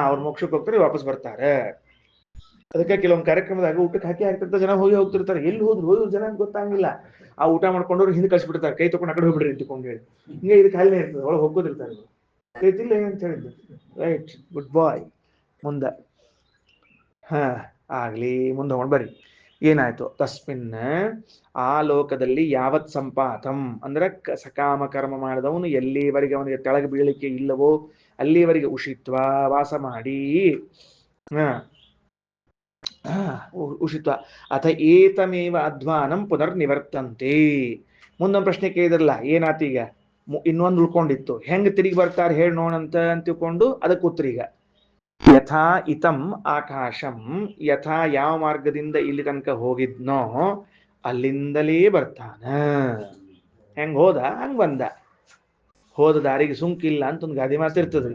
ಅವ್ರ ಮೋಕ್ಷಕ್ಕೆ ಹೋಗ್ತಾರೆ, ವಾಪಸ್ ಬರ್ತಾರೆ. ಅದಕ್ಕೆ ಕೆಲವೊಂದು ಕಾರ್ಯಕ್ರಮದಾಗ ಊಟಕ್ಕೆ ಹಾಕ್ತಿರ್ತಾರೆ, ಜನ ಹೋಗ್ತಿರ್ತಾರೆ. ಎಲ್ಲಿ ಹೋದ್ರು ಜನ ಗೊತ್ತಾಗಿಲ್ಲ. ಆ ಊಟ ಮಾಡ್ಕೊಂಡವ್ರು ಹಿಂದೆ ಕಳ್ಸಿಬಿಡ್ತಾರೆ, ಕೈ ತಗೊಂಡು ಆ ಕಡೆ ಹೋಗ್ಬಿಡ್ರಿ ಅಂತಕೊಂಡು ಹೇಳಿ. ಹಿಂಗೆ ಇದಕ್ಕೆ ಹಾಲಿನೇ ಇರ್ತದೆ, ಒಳಗೆ ಹೋಗೋದಿರ್ತಾರೆ. ಕೈತಿಲ್ಲ ಏನಂತ ಹೇಳಿದ್ದು. ರೈಟ್, ಗುಡ್ ಬಾಯ್. ಮುಂದೆ ಆಗ್ಲಿ, ಮುಂದೆ ಹೋಗಿ ಬರ್ರಿ. ಏನಾಯ್ತು? ತಸ್ಮಿನ್ ಆ ಲೋಕದಲ್ಲಿ ಯಾವತ್ ಸಂಪಾತಂ ಅಂದ್ರೆ ಸಕಾಮ ಕರ್ಮ ಮಾಡಿದವನು ಎಲ್ಲಿವರೆಗೆ ಅವನಿಗೆ ತೆಳಗೆ ಬೀಳಿಕೆ ಇಲ್ಲವೋ ಅಲ್ಲಿವರೆಗೆ ಉಷಿತ್ವ ವಾಸ ಮಾಡಿ ಉಷಿತ್ವ ಅಥ ಏತಮೇವ ಅಧ್ವಾನಂ ಪುನರ್ ನಿವರ್ತಂತೆ. ಮುಂದೊಂದು ಪ್ರಶ್ನೆ ಕೇಳಿದ್ರಲ್ಲ, ಏನಾತೀಗ? ಇನ್ನೊಂದು ಉಳ್ಕೊಂಡಿತ್ತು, ಹೆಂಗ್ ತಿರುಗಿ ಬರ್ತಾರೆ ಹೇಳಿ ನೋಡಂತ ತಿಳ್ಕೊಂಡು ಅದಕ್ಕೆ ಉತ್ತರ. ಈಗ ಯಥಾ ಇತಂ ಆಕಾಶಂ, ಯಥಾ ಯಾವ ಮಾರ್ಗದಿಂದ ಇಲ್ಲಿ ತನಕ ಹೋಗಿದ್ನೋ ಅಲ್ಲಿಂದಲೇ ಬರ್ತಾನ. ಹೆಂಗ್ ಹೋದ ಹಂಗ್ ಬಂದ. ಹೋದ ದಾರಿಗೆ ಸುಂಕಿಲ್ಲ ಅಂತ ಒಂದು ಗಾದೆ ಮಾತಿರ್ತದ್ರಿ.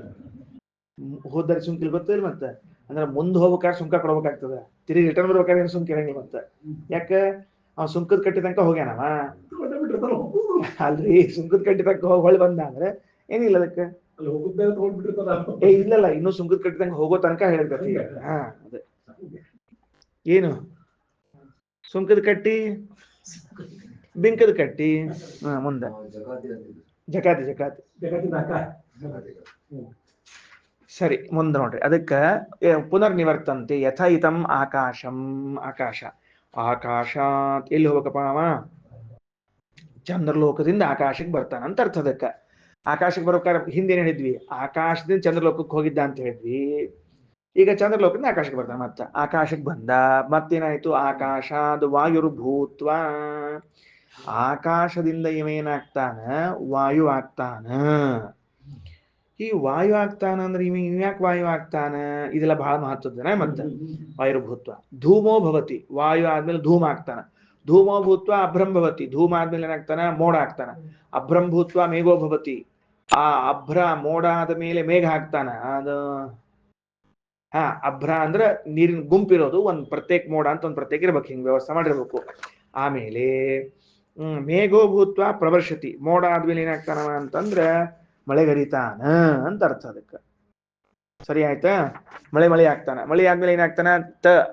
ಹೋದ ದಾರಿ ಸುಂಕಿಲ್ ಗೊತ್ತಿಲ್ಲ. ಮತ್ತೆ ಅಂದ್ರೆ ಮುಂದೆ ಹೋಗ್ಬೇಕಾದ್ರೆ ಸುಂಕ ಕೊಡ್ಬೇಕಾಗ್ತದ, ತಿರುಗಿ ರಿಟರ್ನ್ ಬರ್ಬೇಕಾದ್ರೆ ಏನು ಸುಂಕ ಇರಂಗಿಲ್ಲ. ಮತ್ತೆ ಯಾಕೆ? ಅವ್ ಸುಂಕದ ಕಟ್ಟಿ ತನಕ ಹೋಗ್ಯಾನವ. ಅಲ್ರಿ, ಸುಂಕದ ಕಟ್ಟಿ ತನಕ ಹೊಳ್ಳಿ ಬಂದ ಅಂದ್ರೆ ಏನಿಲ್ಲ ಅದಕ್ಕೆ. ಇಲ್ಲಲ್ಲ, ಇನ್ನು ಸುಂಕದ ಕಟ್ಟಿದಂಗ ಹೋಗೋ ತನಕ ಹೇಳ್ಬೇಕು. ಅದೇ ಏನು ಸುಂಕದ ಕಟ್ಟಿ, ಬಿಂಕದ ಕಟ್ಟಿ. ಮುಂದೆ ಜಕಾತಿ ಜಕಾತಿ. ಸರಿ, ಮುಂದೆ ನೋಡ್ರಿ. ಅದಕ್ಕೆ ಪುನರ್ ನಿವರ್ತಂತೆ ಯಥ ಇತಂ ಆಕಾಶಂ, ಆಕಾಶ. ಆಕಾಶಾತ್ ಎಲ್ಲಿ ಹೋಗ್ಬೇಕಪ್ಪ ಅವ? ಚಂದ್ರಲೋಕದಿಂದ ಆಕಾಶಕ್ಕೆ ಬರ್ತಾನ ಅಂತ ಅರ್ಥ. ಅದಕ್ಕೆ ಆಕಾಶಕ್ಕೆ ಬರ್ಬೇಕಾದ್ರೆ ಹಿಂದೇನು ಹೇಳಿದ್ವಿ? ಆಕಾಶದಿಂದ ಚಂದ್ರಲೋಕಕ್ಕೆ ಹೋಗಿದ್ದ ಅಂತ ಹೇಳಿದ್ವಿ. ಈಗ ಚಂದ್ರಲೋಕದಿಂದ ಆಕಾಶಕ್ಕೆ ಬರ್ತಾನ. ಮತ್ತ ಆಕಾಶಕ್ಕೆ ಬಂದ, ಮತ್ತೇನಾಯ್ತು? ಆಕಾಶಾದ್ ವಾಯುರ್ಭೂತ್ವ, ಆಕಾಶದಿಂದ ಇವೇನಾಗ್ತಾನ? ವಾಯು ಆಗ್ತಾನ. ಈ ವಾಯು ಆಗ್ತಾನ ಅಂದ್ರೆ ಇವ್ಯಾಕೆ ವಾಯು ಆಗ್ತಾನ? ಇದೆಲ್ಲ ಬಹಳ ಮಹತ್ವದ. ಮತ್ತೆ ವಾಯುರ್ಭೂತ್ವ ಧೂಮೋ ಭವತಿ, ವಾಯು ಆದ್ಮೇಲೆ ಧೂಮ ಆಗ್ತಾನ. ಧೂಮೋ ಭೂತ್ವ ಅಭ್ರಂ ಭವತಿ, ಧೂಮ ಆದ್ಮೇಲೆ ಏನಾಗ್ತಾನ? ಮೋಡ ಆಗ್ತಾನ. ಅಭ್ರಂ ಭೂತ್ವ ಮೇಘೋ ಭವತಿ, ಆ ಅಭ್ರ ಮೋಡ ಆದ ಮೇಲೆ ಮೇಘ ಆಗ್ತಾನ. ಅದು ಅಭ್ರ ಅಂದ್ರೆ ನೀರಿನ ಗುಂಪಿರೋದು ಒಂದ್ ಪ್ರತ್ಯೇಕ ಮೋಡ ಅಂತ ಒಂದ್ ಪ್ರತ್ಯೇಕ ಇರ್ಬೇಕು, ಹಿಂಗ್ ವ್ಯವಸ್ಥೆ ಮಾಡಿರ್ಬೇಕು. ಆಮೇಲೆ ಮೇಘೋ ಭೂತ್ವ ಪ್ರವರ್ಷತಿ, ಮೋಡ ಆದ್ಮೇಲೆ ಏನಾಗ್ತಾನವ ಅಂತಂದ್ರ ಮಳೆಗರಿತಾನ ಅಂತ ಅರ್ಥ ಅದಕ್ಕೆ. ಸರಿ ಆಯ್ತಾ? ಮಳೆ ಆಗ್ತಾನ. ಮಳೆ ಆದ್ಮೇಲೆ ಏನಾಗ್ತಾನ?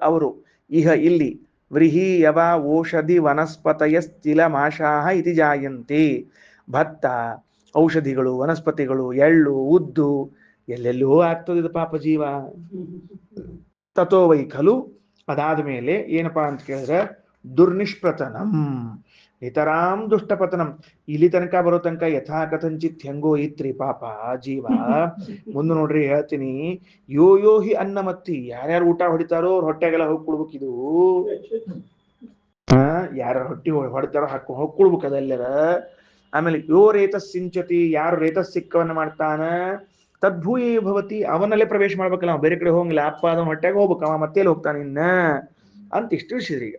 ಅವರು ಇಹ ಇಲ್ಲಿ ವ್ರೀಹಿ ಯವ ಓಷಧಿ ವನಸ್ಪತಯ ಸ್ಥಿಲ ಮಾಷಾಹ ಇತಿ ಜಾಯಂತೆ. ಭತ್ತ, ಔಷಧಿಗಳು, ವನಸ್ಪತಿಗಳು, ಎಳ್ಳು, ಉದ್ದು ಎಲ್ಲೆಲ್ಲೋ ಆಗ್ತದೆ ಇದು ಪಾಪ ಜೀವ. ತಥೋ ವೈ ಖಲು, ಅದಾದ ಮೇಲೆ ಏನಪ್ಪಾ ಅಂತ ಕೇಳಿದ್ರೆ ದುರ್ನಿಷ್ಪ್ರತನಂ ನಿತರಾಂ ದುಷ್ಟಪತನಂ. ಇಲ್ಲಿ ತನಕ ಬರೋ ತನಕ ಯಥಾ ಕಥಂಚಿತ್ ಹೆಂಗೋ ಇತ್ರಿ ಪಾಪ ಜೀವ. ಮುಂದೆ ನೋಡ್ರಿ ಹೇಳ್ತೀನಿ, ಯೋ ಯೋ ಹಿ ಅನ್ನಮತ್ತಿ, ಯಾರ್ಯಾರು ಊಟ ಹೊಡಿತಾರೋ ಅವ್ರ ಹೊಟ್ಟೆಗೆಲ್ಲ ಹೋಗಿ ಕೊಡ್ಬೇಕಿದು. ಯಾರ ಹೊಟ್ಟಿ ಹೊಡಿತಾರೋ ಹಾಕೊಂಡು ಹೋಗಿ ಕೊಡ್ಬೇಕು ಅದೆಲ್ಲರ. ಆಮೇಲೆ ಯೋ ರೇತಸ್ ಸಿಂಚತಿ, ಯಾರು ರೇತಸ್ ಸಿಕ್ಕವನ್ನ ಮಾಡ್ತಾನ, ತದ್ಭೂಯೇ ಭವತಿ, ಅವನಲ್ಲೇ ಪ್ರವೇಶ ಮಾಡ್ಬೇಕಲ್ಲ, ನಾವು ಬೇರೆ ಕಡೆ ಹೋಗಿಲ್ಲ, ಅಪ್ಪ ಅದನ್ನ ಹೊಟ್ಟೆಗೆ ಹೋಗ್ಬೇಕು, ಅವ ಮತ್ತೇಲಿ ಹೋಗ್ತಾನೆ ಇನ್ನ ಅಂತ ಇಷ್ಟು ವಿಷಯ. ಈಗ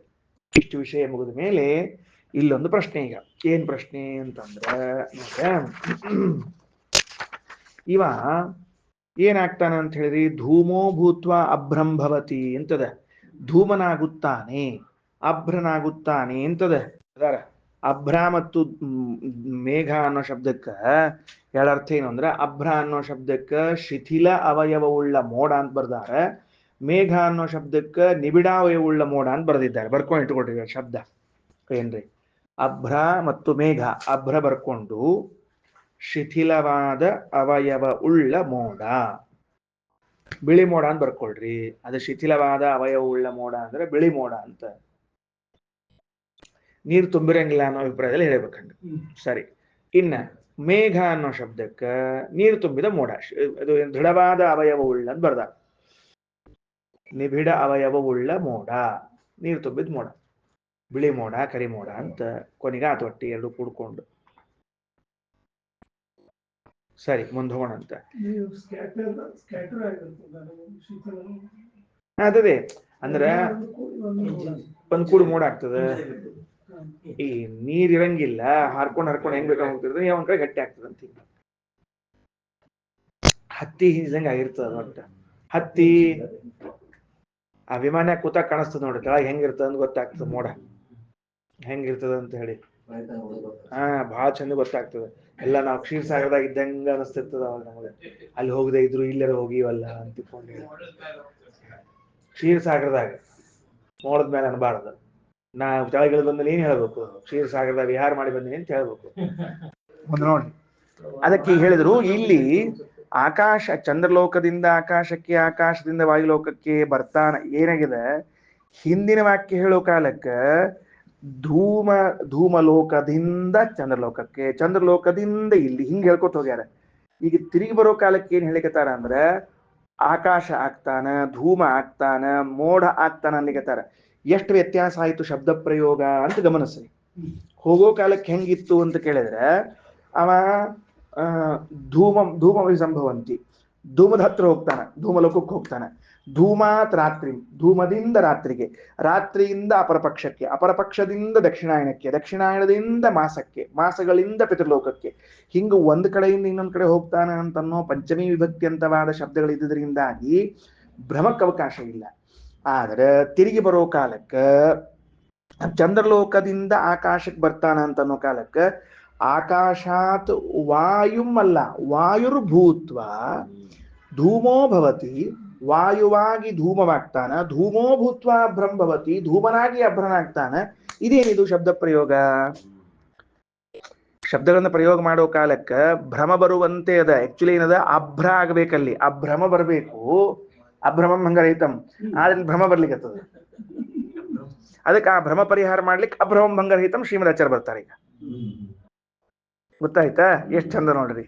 ಇಷ್ಟು ವಿಷಯ ಮುಗಿದ ಮೇಲೆ ಇಲ್ಲೊಂದು ಪ್ರಶ್ನೆ. ಈಗ ಏನ್ ಪ್ರಶ್ನೆ ಅಂತಂದ್ರೆ, ಇವ ಏನಾಗ್ತಾನ ಅಂತ ಹೇಳಿದ್ರಿ, ಧೂಮೋ ಭೂತ್ವ ಅಭ್ರಂಭವತಿ ಅಂತದ. ಧೂಮನಾಗುತ್ತಾನೆ, ಅಭ್ರನಾಗುತ್ತಾನೆ ಅಂತದ. ಅಭ್ರ ಮತ್ತು ಮೇಘ ಅನ್ನೋ ಶಬ್ದಕ್ಕ ಎರಡರ್ಥ ಏನು ಅಂದ್ರೆ, ಅಭ್ರ ಅನ್ನೋ ಶಬ್ದಕ್ಕ ಶಿಥಿಲ ಅವಯವವುಳ್ಳ ಮೋಡ ಅಂತ ಬರ್ದಾರ, ಮೇಘ ಅನ್ನೋ ಶಬ್ದಕ್ಕ ನಿಬಿಡಾವಯವವುಳ್ಳ ಮೋಡ ಅಂತ ಬರೆದಿದ್ದಾರೆ. ಬರ್ಕೊಂಡು ಇಟ್ಕೊಟ್ಟಿದ್ದಾರೆ ಶಬ್ದ ಏನ್ರಿ. ಅಭ್ರ ಮತ್ತು ಮೇಘ, ಅಭ್ರ ಬರ್ಕೊಂಡು ಶಿಥಿಲವಾದ ಅವಯವ ಉಳ್ಳ ಮೋಡ, ಬಿಳಿ ಮೋಡ ಅಂತ ಬರ್ಕೊಳ್ರಿ. ಅದು ಶಿಥಿಲವಾದ ಅವಯವ ಉಳ್ಳ ಮೋಡ ಅಂದ್ರೆ ಬಿಳಿ ಮೋಡ ಅಂತ. ನೀರು ತುಂಬಿರಂಗಿಲ್ಲ ಅನ್ನೋ ಅಭಿಪ್ರಾಯದಲ್ಲಿ ಹೇಳ್ಬೇಕಂಗ. ಸರಿ. ಇನ್ನ ಮೇಘ ಅನ್ನೋ ಶಬ್ದಕ್ಕ ನೀರು ತುಂಬಿದ ಮೋಡ, ಅದು ದೃಢವಾದ ಅವಯವ ಉಳ್ಳ ಅಂತ ಬರ್ದ. ನಿಬಿಡ ಅವಯವ ಉಳ್ಳ ಮೋಡ, ನೀರು ತುಂಬಿದ ಮೋಡ, ಬಿಳಿ ಮೋಡ, ಕರಿ ಮೋಡ ಅಂತ ಕೊನೆಗೆ ಆತೊಟ್ಟಿ ಎರಡು ಕೂಡ್ಕೊಂಡು. ಸರಿ, ಮುಂದೆ ಹೋಗೋಣ ಅಂತ. ಅದೇ ಅಂದ್ರೆ ಒಂದ್ ಕೂಡು ಮೋಡ ಆಗ್ತದೆ. ಈ ನೀರ್ ಇರಂಗಿಲ್ಲ, ಹಾರ್ಕೊಂಡ್ ಹೆಂಗ್ ಬೇಕಾಗ ಹೋಗ್ತಿದ್ರೆ ಒಂದ್ ಕಡೆ ಗಟ್ಟಿ ಆಗ್ತದೆ ಅಂತ. ಹತ್ತಿ ಹಿಂದಂಗ ಆಗಿರ್ತದ. ಒಟ್ಟ ಹತ್ತಿ ಆ ವಿಮಾನ ಕೂತಾಗ ಕಾಣಿಸ್ತದ ನೋಡ್ರಿ, ಕೆಳಗೆ ಹೆಂಗಿರ್ತದ ಅಂತ ಗೊತ್ತಾಗ್ತದ ಮೋಡ ಹೆಂಗಿರ್ತದ ಅಂತ ಹೇಳಿ. ಬಹಳ ಚಂದ ಗೊತ್ತಾಗ್ತದೆ. ಎಲ್ಲ ನಾವು ಕ್ಷೀರಸಾಗರದಾಗ ಇದ್ದಂಗ ಅನಿಸ್ತಿರ್ತದ ಅವಾಗ ನಮಗೆ. ಅಲ್ಲಿ ಹೋಗದೆ ಇದ್ರು ಇಲ್ಲರ ಹೋಗಿವಲ್ಲ ಅಂತ ತಿಳ್ಕೊಂಡು. ಕ್ಷೀರಸಾಗರದಾಗ ಮೋಡದ ಮೇಲೆ ಅನ್ಬಾರ್ದು. ನಾ ಕೆಳಗಿಳಿದ ಬಂದಲ್ಲಿ ಏನ್ ಹೇಳ್ಬೇಕು, ಕ್ಷೀರಸಾಗರದಾಗ ವಿಹಾರ ಮಾಡಿ ಬಂದೀನಿ ಅಂತ ಹೇಳ್ಬೇಕು. ಮುಂದೆ ನೋಡಿ, ಅದಕ್ಕೆ ಹೇಳಿದ್ರು ಇಲ್ಲಿ ಆಕಾಶ, ಚಂದ್ರಲೋಕದಿಂದ ಆಕಾಶಕ್ಕೆ, ಆಕಾಶದಿಂದ ವಾಯುಲೋಕಕ್ಕೆ ಬರ್ತಾನ. ಏನಾಗಿದೆ, ಹಿಂದಿನ ವಾಕ್ಯ ಹೇಳೋ ಕಾಲಕ್ಕ ಧೂಮಲೋಕದಿಂದ ಚಂದ್ರಲೋಕಕ್ಕೆ, ಚಂದ್ರಲೋಕದಿಂದ ಇಲ್ಲಿ ಹಿಂಗ್ ಹೇಳ್ಕೊತ ಹೋಗ್ಯಾರ. ಈಗ ತಿರುಗಿ ಬರೋ ಕಾಲಕ್ಕೆ ಏನ್ ಹೇಳಿಕತಾರ ಅಂದ್ರೆ, ಆಕಾಶ ಆಗ್ತಾನ, ಧೂಮ ಆಗ್ತಾನ, ಮೋಡ ಆಗ್ತಾನ ಅನ್ಲಿಕತ್ತಾರ. ಎಷ್ಟು ವ್ಯತ್ಯಾಸ ಆಯ್ತು ಶಬ್ದ ಪ್ರಯೋಗ ಅಂತ ಗಮನಿಸ್ರಿ. ಹೋಗೋ ಕಾಲಕ್ಕೆ ಹೆಂಗಿತ್ತು ಅಂತ ಕೇಳಿದ್ರೆ, ಅವ ಧೂಮ ಸಂಭವಂತಿ, ಧೂಮದ ಹತ್ರ ಹೋಗ್ತಾನ, ಧೂಮಲೋಕಕ್ಕೆ ಹೋಗ್ತಾನ. ಧೂಮಾತ್ ರಾತ್ರಿ, ಧೂಮದಿಂದ ರಾತ್ರಿಗೆ, ರಾತ್ರಿಯಿಂದ ಅಪರಪಕ್ಷಕ್ಕೆ, ಅಪರಪಕ್ಷದಿಂದ ದಕ್ಷಿಣಾಯನಕ್ಕೆ, ದಕ್ಷಿಣಾಯನದಿಂದ ಮಾಸಕ್ಕೆ, ಮಾಸಗಳಿಂದ ಪಿತೃಲೋಕಕ್ಕೆ. ಹಿಂಗ ಒಂದ್ ಕಡೆಯಿಂದ ಇನ್ನೊಂದ್ ಕಡೆ ಹೋಗ್ತಾನ ಅಂತನ್ನೋ ಪಂಚಮಿ ವಿಭಕ್ತಿ ಅಂತವಾದ ಶಬ್ದಗಳಿದ್ದುದರಿಂದಾಗಿ ಭ್ರಮಕ್ಕೆ ಅವಕಾಶ ಇಲ್ಲ. ಆದ್ರೆ ತಿರುಗಿ ಬರೋ ಕಾಲಕ್ಕ ಚಂದ್ರಲೋಕದಿಂದ ಆಕಾಶಕ್ಕೆ ಬರ್ತಾನ ಅಂತನ್ನೋ ಕಾಲಕ್ಕ ಆಕಾಶಾತ್ ವಾಯುಂ ಅಲ್ಲ, ವಾಯುರ್ಭೂತ್ವ ಧೂಮೋ ಭವತಿ, ವಾಯುವಾಗಿ ಧೂಮವಾಗ್ತಾನ, ಧೂಮೋ ಭೂತ್ವ ಅಭ್ರಂಭವತಿ, ಧೂಮನಾಗಿ ಅಭ್ರನಾಗ್ತಾನ. ಇದೇನಿದು ಶಬ್ದ ಪ್ರಯೋಗ? ಶಬ್ದಗಳನ್ನ ಪ್ರಯೋಗ ಮಾಡೋ ಕಾಲಕ್ಕ ಭ್ರಮ ಬರುವಂತೆ ಅದ. ಆಕ್ಚುಲಿ ಏನದ, ಅಭ್ರ ಆಗ್ಬೇಕಲ್ಲಿ, ಅಭ್ರಮ ಬರಬೇಕು. ಅಭ್ರಮಂ ಭಂಗರಹಿತಂ, ಆದ್ರೆ ಭ್ರಮ ಬರ್ಲಿಕ್ಕತ್ತದ. ಅದಕ್ಕೆ ಆ ಭ್ರಮ ಪರಿಹಾರ ಮಾಡ್ಲಿಕ್ಕೆ ಅಭ್ರಮಂ ಭಂಗರಹಿತಂ ಶ್ರೀಮದಾಚಾರ್ಯ ಬರ್ತಾರೆ. ಈಗ ಗೊತ್ತಾಯ್ತಾ? ಎಷ್ಟ್ ಚಂದ ನೋಡ್ರಿ.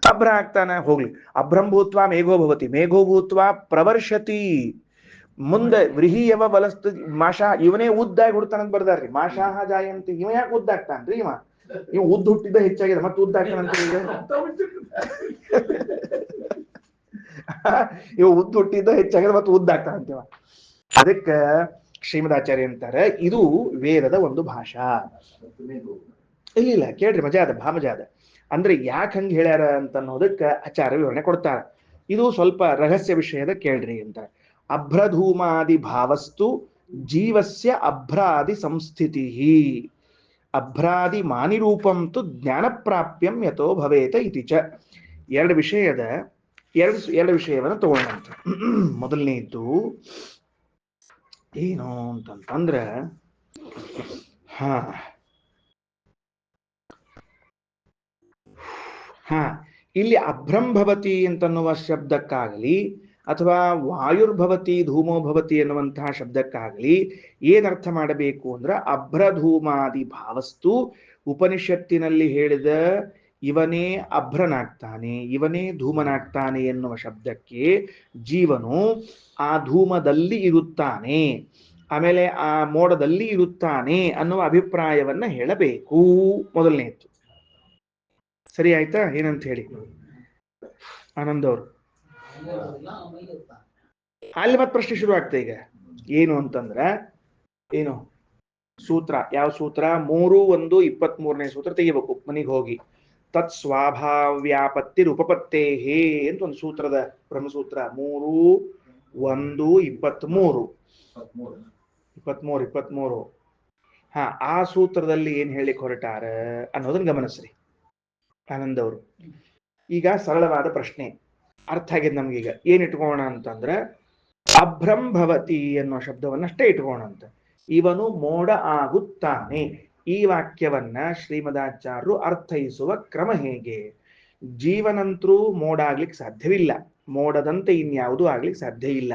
ಅಭ್ರ ಆಗ್ತಾನ, ಹೋಗ್ಲಿ. ಅಭ್ರಂಭೂತ್ವ ಮೇಘೋ ಭವತಿ, ಮೇಘೋ ಭೂತ್ವ ಪ್ರವರ್ಷತಿ. ಮುಂದೆ ವ್ರೀಹಿಯವ ಬಲಸ್ತು ಮಾಷಾ, ಇವನೇ ಉದ್ದಾಗಿ ಹುಡ್ತಾನಂತ ಬರ್ದಾರ್ರಿ. ಮಾಷಾಹ ಜಾಯಂತಿ, ಇವ ಯಾಕೆ ಉದ್ದಾಗ್ತಾನ್ರಿ? ಇವ ಉದ್ದ ಹುಟ್ಟಿದ್ದ ಹೆಚ್ಚಾಗಿದೆ, ಮತ್ತೆ ಉದ್ದಾಗ್ತಾನಂತ ಇವ ಉದ್ದ ಹುಟ್ಟಿದ್ದ ಹೆಚ್ಚಾಗಿದೆ, ಮತ್ತೆ ಉದ್ದಾಗ್ತಾನಂತೀವ. ಅದಕ್ಕೆ ಶ್ರೀಮದಾಚಾರ್ಯ ಅಂತಾರೆ, ಇದು ವೇದದ ಒಂದು ಭಾಷಾ. ಇಲ್ಲ ಕೇಳ್ರಿ, ಮಜಾ ಅದ, ಮಜಾ ಅದ. ಅಂದ್ರೆ ಯಾಕೆ ಹಂಗ ಹೇಳ್ಯಾರ ಅಂತ ಅನ್ನೋದಕ್ಕೆ ಆಚಾರ್ಯ ವಿವರಣೆ ಕೊಡ್ತಾರ. ಇದು ಸ್ವಲ್ಪ ರಹಸ್ಯ ವಿಷಯದ ಕೇಳ್ರಿ ಅಂತ. ಅಭ್ರಧೂಮಾದಿ ಭಾವಸ್ತು ಜೀವಸ್ಯ ಅಭ್ರಾದಿ ಸಂಸ್ಥಿತಿ. ಅಭ್ರಾದಿ ಮಾನಿರೂಪಂ ತು ಜ್ಞಾನ ಪ್ರಾಪ್ಯಂ ಯಥೋ ಭವೇತ ಇತಿ ಚ. ಎರಡು ವಿಷಯವನ್ನು ತಗೊಳ್ಳಂತ. ಮೊದಲನೇದ್ದು ಏನು ಅಂತಂತಂದ್ರ, ಇಲ್ಲಿ ಅಭ್ರಂಭವತಿ ಅಂತನ್ನುವ ಶಬ್ದಕ್ಕಾಗಲಿ ಅಥವಾ ವಾಯುರ್ಭವತಿ ಧೂಮೋಭವತಿ ಎನ್ನುವಂತಹ ಶಬ್ದಕ್ಕಾಗಲಿ ಏನರ್ಥ ಮಾಡಬೇಕು ಅಂದ್ರೆ, ಅಭ್ರಧೂಮಾದಿ ಭಾವಸ್ತು ಉಪನಿಷತ್ತಿನಲ್ಲಿ ಹೇಳಿದ ಇವನೇ ಅಭ್ರನಾಗ್ತಾನೆ, ಇವನೇ ಧೂಮನಾಗ್ತಾನೆ ಎನ್ನುವ ಶಬ್ದಕ್ಕೆ ಜೀವನು ಆ ಧೂಮದಲ್ಲಿ ಇರುತ್ತಾನೆ, ಆಮೇಲೆ ಆ ಮೋಡದಲ್ಲಿ ಇರುತ್ತಾನೆ ಅನ್ನುವ ಅಭಿಪ್ರಾಯವನ್ನ ಹೇಳಬೇಕು. ಮೊದಲನೇದ್ದು ಸರಿ ಆಯ್ತಾ? ಏನಂತ ಹೇಳಿ ಆನಂದ್ ಅವರು. ಅಲ್ಲಿ ಮತ್ತೆ ಪ್ರಶ್ನೆ ಶುರು ಆಗ್ತದೆ ಈಗ. ಏನು ಅಂತಂದ್ರ, ಏನು ಸೂತ್ರ, ಯಾವ ಸೂತ್ರ? 3:1 ಸೂತ್ರ ತೆಗಿಬೇಕು ಮನೆಗೆ ಹೋಗಿ. ತತ್ ಸ್ವಾಭಾವ್ಯಾಪತ್ತಿ ಉಪಪತ್ತೇ ಅಂತ ಒಂದು ಸೂತ್ರದ ಬ್ರಹ್ಮಸೂತ್ರ 3:1-23 ಆ ಸೂತ್ರದಲ್ಲಿ ಏನ್ ಹೇಳಿಕ್ ಹೊರಟಾರ ಅನ್ನೋದನ್ನ ಗಮನಿಸ್ರಿ ಆನಂದ್ ಅವರು. ಈಗ ಸರಳವಾದ ಪ್ರಶ್ನೆ ಅರ್ಥ ಆಗಿದೆ ನಮ್ಗೀಗ. ಏನ್ ಇಟ್ಕೋಣ ಅಂತಂದ್ರೆ, ಅಭ್ರಂಭವತಿ ಅನ್ನೋ ಶಬ್ದವನ್ನಷ್ಟೇ ಇಟ್ಕೋಣ ಅಂತ. ಇವನು ಮೋಡ ಆಗುತ್ತಾನೆ. ಈ ವಾಕ್ಯವನ್ನ ಶ್ರೀಮದಾಚಾರ್ಯರು ಅರ್ಥೈಸುವ ಕ್ರಮ ಹೇಗೆ? ಜೀವನಂತರೂ ಮೋಡ ಆಗ್ಲಿಕ್ಕೆ ಸಾಧ್ಯವಿಲ್ಲ, ಮೋಡದಂತೆ ಇನ್ಯಾವುದೂ ಆಗ್ಲಿಕ್ಕೆ ಸಾಧ್ಯ ಇಲ್ಲ.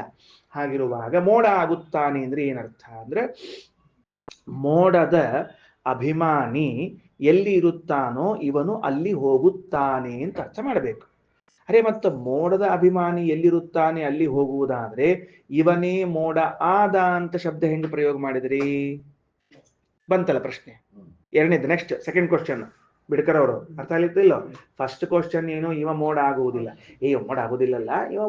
ಹಾಗಿರುವಾಗ ಮೋಡ ಆಗುತ್ತಾನೆ ಅಂದ್ರೆ ಏನರ್ಥ ಅಂದ್ರೆ, ಮೋಡದ ಅಭಿಮಾನಿ ಎಲ್ಲಿ ಇರುತ್ತಾನೋ ಇವನು ಅಲ್ಲಿ ಹೋಗುತ್ತಾನೆ ಅಂತ ಅರ್ಥ ಮಾಡಬೇಕು. ಅರೆ ಮತ್ತ ಮೋಡದ ಅಭಿಮಾನಿ ಎಲ್ಲಿರುತ್ತಾನೆ ಅಲ್ಲಿ ಹೋಗುವುದಾದ್ರೆ ಇವನೇ ಮೋಡ ಆದ ಅಂತ ಶಬ್ದ ಹೆಂಗೆ ಪ್ರಯೋಗ ಮಾಡಿದ್ರಿ? ಬಂತಲ್ಲ ಪ್ರಶ್ನೆ. ಎರಡನೇದು, ನೆಕ್ಸ್ಟ್ ಸೆಕೆಂಡ್ ಕ್ವಶನ್ ಬಿಡ್ಕರ್ ಅವರು ಅರ್ಥ ಆಗ್ಲಿಕ್ಕಿಲ್ಲ. ಫಸ್ಟ್ ಕ್ವಶನ್ ಏನು? ಇವ ಮೋಡ ಆಗುವುದಿಲ್ಲ. ಮೋಡ ಆಗುದಿಲ್ಲಲ್ಲ, ಇವ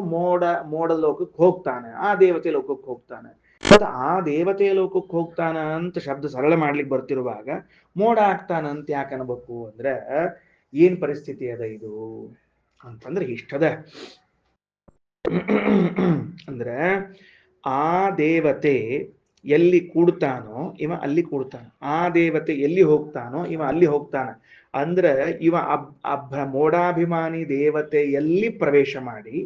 ಮೋಡದ ಲೋಕಕ್ಕೆ ಹೋಗ್ತಾನೆ, ಆ ದೇವತೆ ಲೋಕಕ್ಕೆ ಹೋಗ್ತಾನೆ. ಮತ್ತೆ ಆ ದೇವತೆಯ ಲೋಕಕ್ಕೆ ಹೋಗ್ತಾನ ಅಂತ ಶಬ್ದ ಸರಳ ಮಾಡ್ಲಿಕ್ಕೆ ಬರ್ತಿರುವಾಗ ಮೋಡ ಆಗ್ತಾನ ಅಂತ ಯಾಕೆ ಅನ್ಬೇಕು ಅಂದ್ರೆ, ಏನ್ ಪರಿಸ್ಥಿತಿ ಅದ ಇದು ಅಂತಂದ್ರೆ ಇಷ್ಟದ. ಅಂದ್ರೆ ಆ ದೇವತೆ ಎಲ್ಲಿ ಕೂಡ್ತಾನೋ ಇವ ಅಲ್ಲಿ ಕೂಡ್ತಾನ, ಆ ದೇವತೆ ಎಲ್ಲಿ ಹೋಗ್ತಾನೋ ಇವ ಅಲ್ಲಿ ಹೋಗ್ತಾನ. ಅಂದ್ರೆ ಇವ ಮೋಡಾಭಿಮಾನಿ ದೇವತೆಯಲ್ಲಿ ಪ್ರವೇಶ ಮಾಡಿ,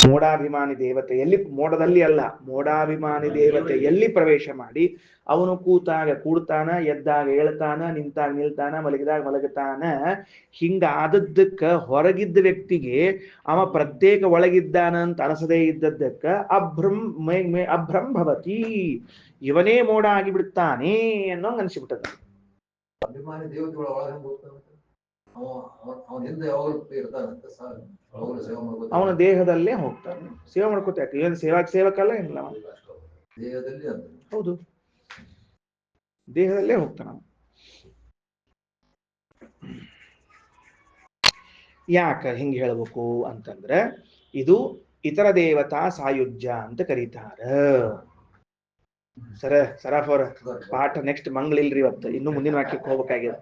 ಮೋಡಾಭಿಮಾನಿ ದೇವತೆಯಲ್ಲಿ, ಮೋಡದಲ್ಲಿ ಅಲ್ಲ, ಮೋಡಾಭಿಮಾನಿ ದೇವತೆಯಲ್ಲಿ ಪ್ರವೇಶ ಮಾಡಿ ಅವನು ಕೂತಾಗ ಕೂಡ್ತಾನ, ಎದ್ದಾಗ ಏಳ್ತಾನ, ನಿಂತಾಗ ನಿಲ್ತಾನ, ಮಲಗಿದಾಗ ಮಲಗುತ್ತಾನ. ಹಿಂಗಾದದ್ದಕ್ಕ ಹೊರಗಿದ್ದ ವ್ಯಕ್ತಿಗೆ ಅವ ಪ್ರತ್ಯೇಕ ಒಳಗಿದ್ದಾನ ಅಂತ ಅನಸದೇ ಇದ್ದದ್ದಕ್ಕ ಅಭ್ರಂಭವತಿ, ಇವನೇ ಮೋಡ ಆಗಿಬಿಡ್ತಾನೆ ಅನ್ನೋ ಅನ್ಸಿಬಿಟ್ಟದ. ಅಭಿಮಾನಿ ದೇವತೆಗಳ ಅವನ ದೇಹದಲ್ಲೇ ಹೋಗ್ತಾನೆ, ಸೇವೆ ಮಾಡ್ಕೋತ. ಏನು ಸೇವಕಲ್ಲ ಏನಿಲ್ಲ, ದೇಹದಲ್ಲಿ. ಹೌದು, ದೇಹದಲ್ಲೇ ಹೋಗ್ತಾನ. ಯಾಕ ಹಿಂಗ್ ಹೇಳ್ಬೇಕು ಅಂತಂದ್ರೆ, ಇದು ಇತರ ದೇವತಾ ಸಾಯುಜ್ಯ ಅಂತ ಕರೀತಾರ. ಸರಾಫ್ ಅವರ ಪಾಠ ನೆಕ್ಸ್ಟ್ ಮಂಗಳಿಲ್ರಿ ಇವತ್ತು, ಇನ್ನು ಮುಂದಿನ ವಾಕ್ಯಕ್ಕೆ ಹೋಗ್ಬೇಕಾಗಿದೆ.